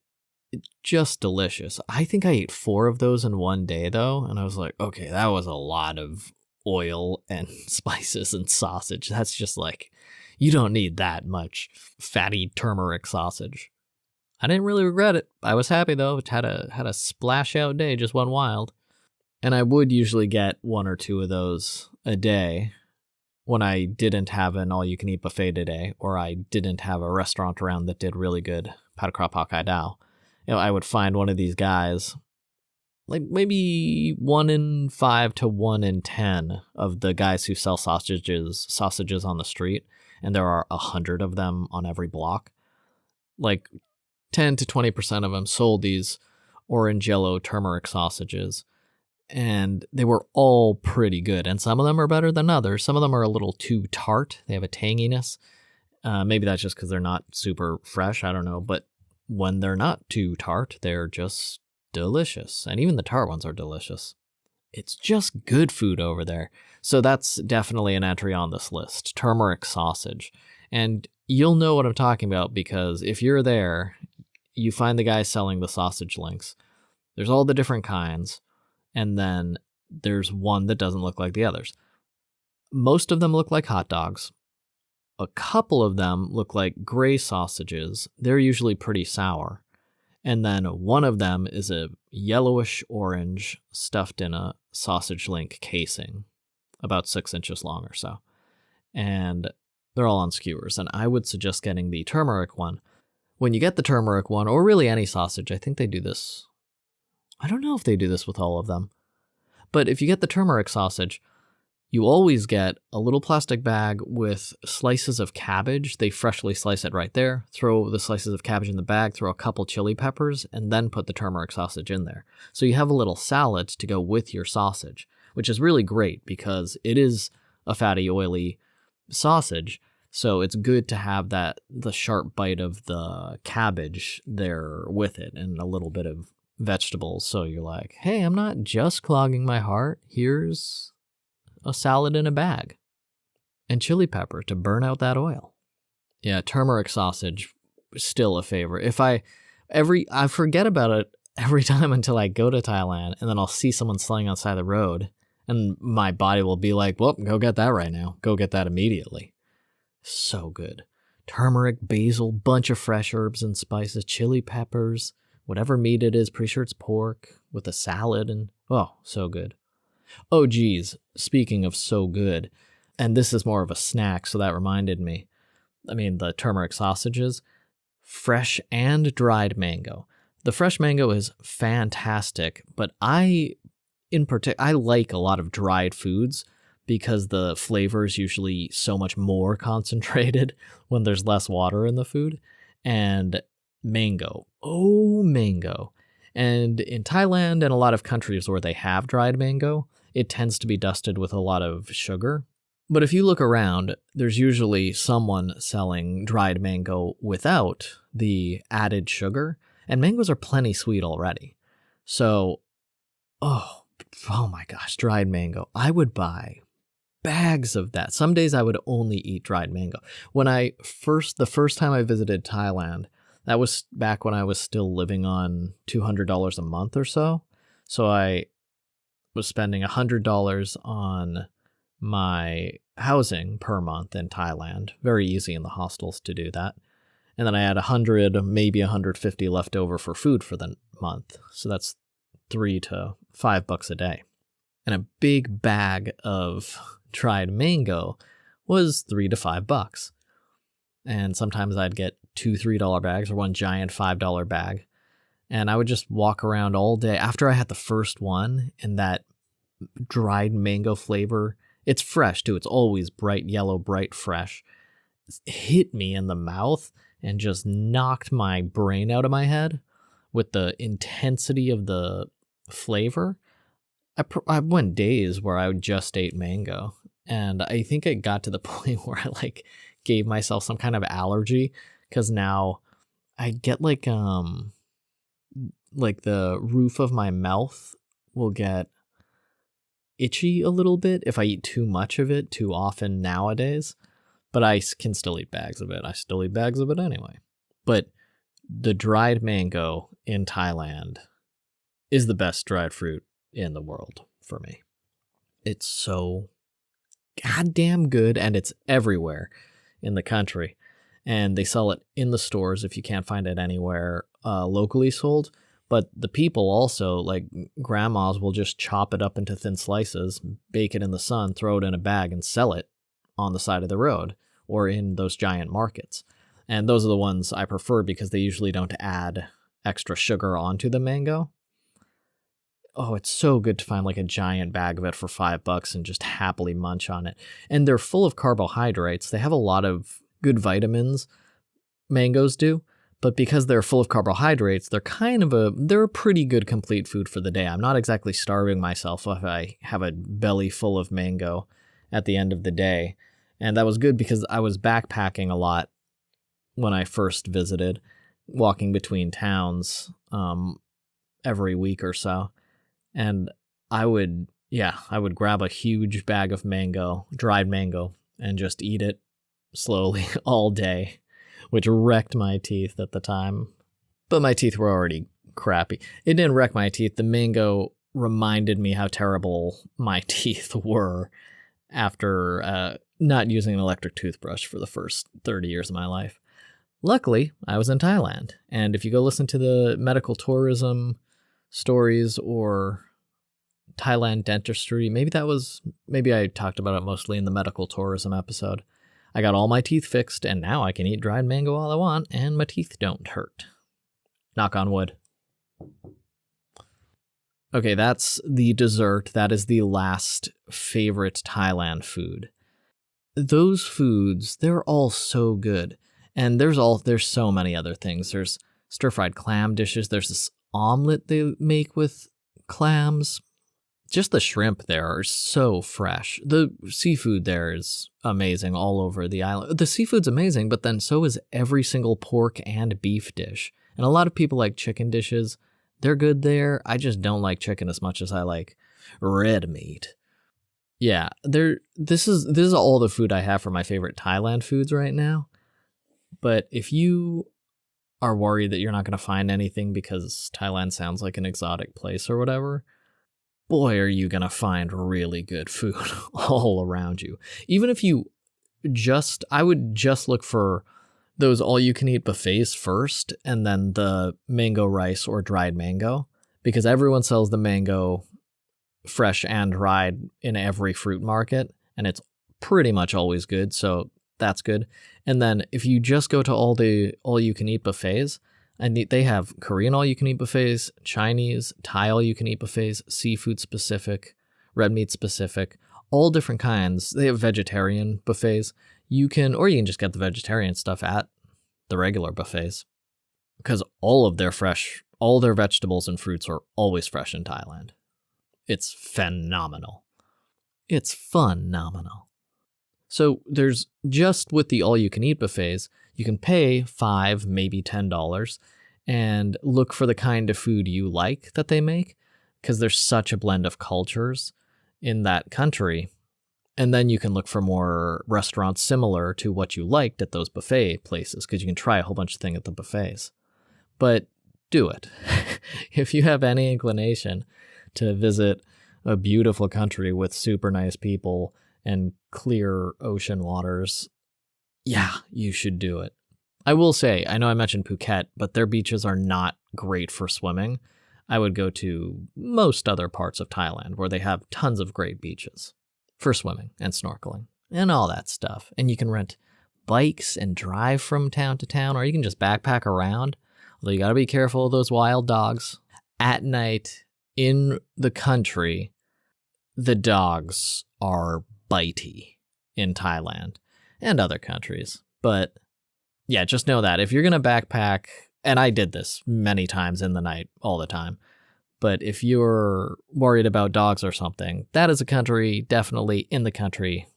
just delicious. I think I ate 4 of those in one day, though, and I was like, okay, that was a lot of oil and spices and sausage. That's just like, you don't need that much fatty turmeric sausage. I didn't really regret it. I was happy, though. It had a splash out day, just went wild. And I would usually get 1 or 2 of those a day when I didn't have an all-you-can-eat buffet today, or I didn't have a restaurant around that did really good pad kra pak kai dao. I would find one of these guys, like maybe 1 in 5 to 1 in 10 of the guys who sell sausages on the street, and there are 100 of them on every block. Like 10 to 20% of them sold these orange yellow turmeric sausages, and they were all pretty good. And some of them are better than others. Some of them are a little too tart. They have a tanginess. Maybe that's just because they're not super fresh. I don't know. But when they're not too tart, they're just delicious. And even the tart ones are delicious. It's just good food over there. So that's definitely an entry on this list. Turmeric sausage. And you'll know what I'm talking about because if you're there, you find the guy selling the sausage links. There's all the different kinds. And then there's one that doesn't look like the others. Most of them look like hot dogs. A couple of them look like gray sausages. They're usually pretty sour. And then one of them is a yellowish orange stuffed in a sausage link casing, about 6 inches long or so. And they're all on skewers. And I would suggest getting the turmeric one. When you get the turmeric one, or really any sausage, I think they do this. I don't know if they do this with all of them. But if you get the turmeric sausage, you always get a little plastic bag with slices of cabbage. They freshly slice it right there. Throw the slices of cabbage in the bag, throw a couple chili peppers, and then put the turmeric sausage in there. So you have a little salad to go with your sausage, which is really great because it is a fatty, oily sausage. So it's good to have the sharp bite of the cabbage there with it and a little bit of vegetables. So you're like, hey, I'm not just clogging my heart. Here's a salad in a bag. And chili pepper to burn out that oil. Yeah, turmeric sausage, still a favorite. I forget about it every time until I go to Thailand, and then I'll see someone selling on the side of the road, and my body will be like, well, go get that right now. Go get that immediately. So good. Turmeric, basil, bunch of fresh herbs and spices, chili peppers, whatever meat it is, pretty sure it's pork, with a salad, and oh, so good. Oh, geez, speaking of so good, and this is more of a snack, so that reminded me. The turmeric sausages, fresh and dried mango. The fresh mango is fantastic, but I like a lot of dried foods because the flavor is usually so much more concentrated when there's less water in the food. And mango. And in Thailand and a lot of countries where they have dried mango, it tends to be dusted with a lot of sugar. But if you look around, there's usually someone selling dried mango without the added sugar, and mangoes are plenty sweet already. So, oh my gosh, dried mango. I would buy bags of that. Some days I would only eat dried mango. The first time I visited Thailand, that was back when I was still living on $200 a month or so. So I was spending $100 on my housing per month in Thailand. Very easy in the hostels to do that. And then I had 100, maybe 150 left over for food for the month. So that's $3 to $5 a day. And a big bag of dried mango was $3 to $5. And sometimes I'd get two $3 bags or one giant $5 bag. And I would just walk around all day after I had the first one, and that dried mango flavor, it's fresh too. It's always bright yellow, bright fresh. It hit me in the mouth and just knocked my brain out of my head with the intensity of the flavor. I went days where I just ate mango, and I think it got to the point where I gave myself some kind of allergy, because now I get the roof of my mouth will get itchy a little bit if I eat too much of it too often nowadays, but I can still eat bags of it. I still eat bags of it anyway. But the dried mango in Thailand is the best dried fruit in the world for me. It's so goddamn good, and it's everywhere in the country. And they sell it in the stores if you can't find it anywhere locally sold. But the people also, grandmas will just chop it up into thin slices, bake it in the sun, throw it in a bag, and sell it on the side of the road or in those giant markets. And those are the ones I prefer because they usually don't add extra sugar onto the mango. Oh, it's so good to find a giant bag of it for $5 and just happily munch on it. And they're full of carbohydrates. They have a lot of good vitamins, mangoes do. But because they're full of carbohydrates, they're a pretty good complete food for the day. I'm not exactly starving myself if I have a belly full of mango at the end of the day. And that was good because I was backpacking a lot when I first visited, walking between towns every week or so. And I would grab a huge bag of dried mango, and just eat it slowly all day, which wrecked my teeth at the time. But my teeth were already crappy. It didn't wreck my teeth. The mango reminded me how terrible my teeth were after not using an electric toothbrush for the first 30 years of my life. Luckily, I was in Thailand. And if you go listen to the medical tourism stories or Thailand dentistry, maybe I talked about it mostly in the medical tourism episode. I got all my teeth fixed, and now I can eat dried mango all I want, and my teeth don't hurt. Knock on wood. Okay, that's the dessert. That is the last favorite Thailand food. Those foods, they're all so good. And there's so many other things. There's stir-fried clam dishes. There's this omelet they make with clams. Just the shrimp there are so fresh. The seafood there is amazing all over the island. The seafood's amazing, but then so is every single pork and beef dish. And a lot of people like chicken dishes. They're good there. I just don't like chicken as much as I like red meat. Yeah, this is all the food I have for my favorite Thailand foods right now. But if you are worried that you're not going to find anything because Thailand sounds like an exotic place or whatever, boy, are you going to find really good food all around you. Even if you I would just look for those all-you-can-eat buffets first, and then the mango rice or dried mango, because everyone sells the mango fresh and dried in every fruit market, and it's pretty much always good, so that's good. And then if you just go to all the all-you-can-eat buffets, and they have Korean all-you-can-eat buffets, Chinese, Thai all-you-can-eat buffets, seafood-specific, red meat-specific, all different kinds. They have vegetarian buffets. You can just get the vegetarian stuff at the regular buffets, because all their vegetables and fruits are always fresh in Thailand. It's phenomenal. It's phenomenal. So there's just with the all-you-can-eat buffets, you can pay $5, maybe $10, and look for the kind of food you like that they make, because there's such a blend of cultures in that country. And then you can look for more restaurants similar to what you liked at those buffet places, because you can try a whole bunch of things at the buffets. But do it. If you have any inclination to visit a beautiful country with super nice people and clear ocean waters, yeah, you should do it. I will say, I know I mentioned Phuket, but their beaches are not great for swimming. I would go to most other parts of Thailand where they have tons of great beaches for swimming and snorkeling and all that stuff. And you can rent bikes and drive from town to town, or you can just backpack around. Although you got to be careful of those wild dogs. At night in the country, the dogs are bitey in Thailand and other countries. But yeah, just know that if you're going to backpack, and I did this many times in the night, all the time, but if you're worried about dogs or something, that is a country, definitely in the country,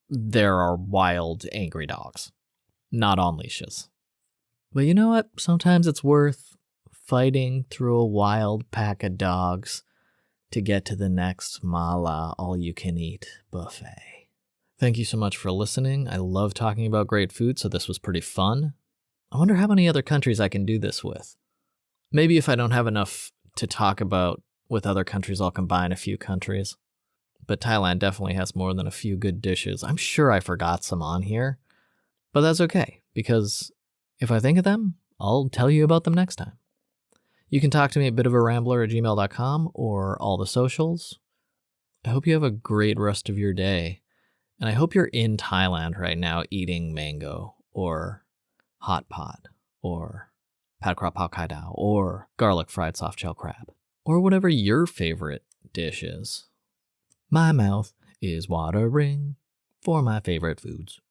there are wild, angry dogs, not on leashes. But you know what? Sometimes it's worth fighting through a wild pack of dogs to get to the next mala all-you-can-eat buffet. Thank you so much for listening. I love talking about great food, so this was pretty fun. I wonder how many other countries I can do this with. Maybe if I don't have enough to talk about with other countries, I'll combine a few countries. But Thailand definitely has more than a few good dishes. I'm sure I forgot some on here, but that's okay, because if I think of them, I'll tell you about them next time. You can talk to me at bitofarambler@gmail.com or all the socials. I hope you have a great rest of your day, and I hope you're in Thailand right now eating mango or hot pot or pad kra pao kai dao or garlic fried soft shell crab or whatever your favorite dish is. My mouth is watering for my favorite foods.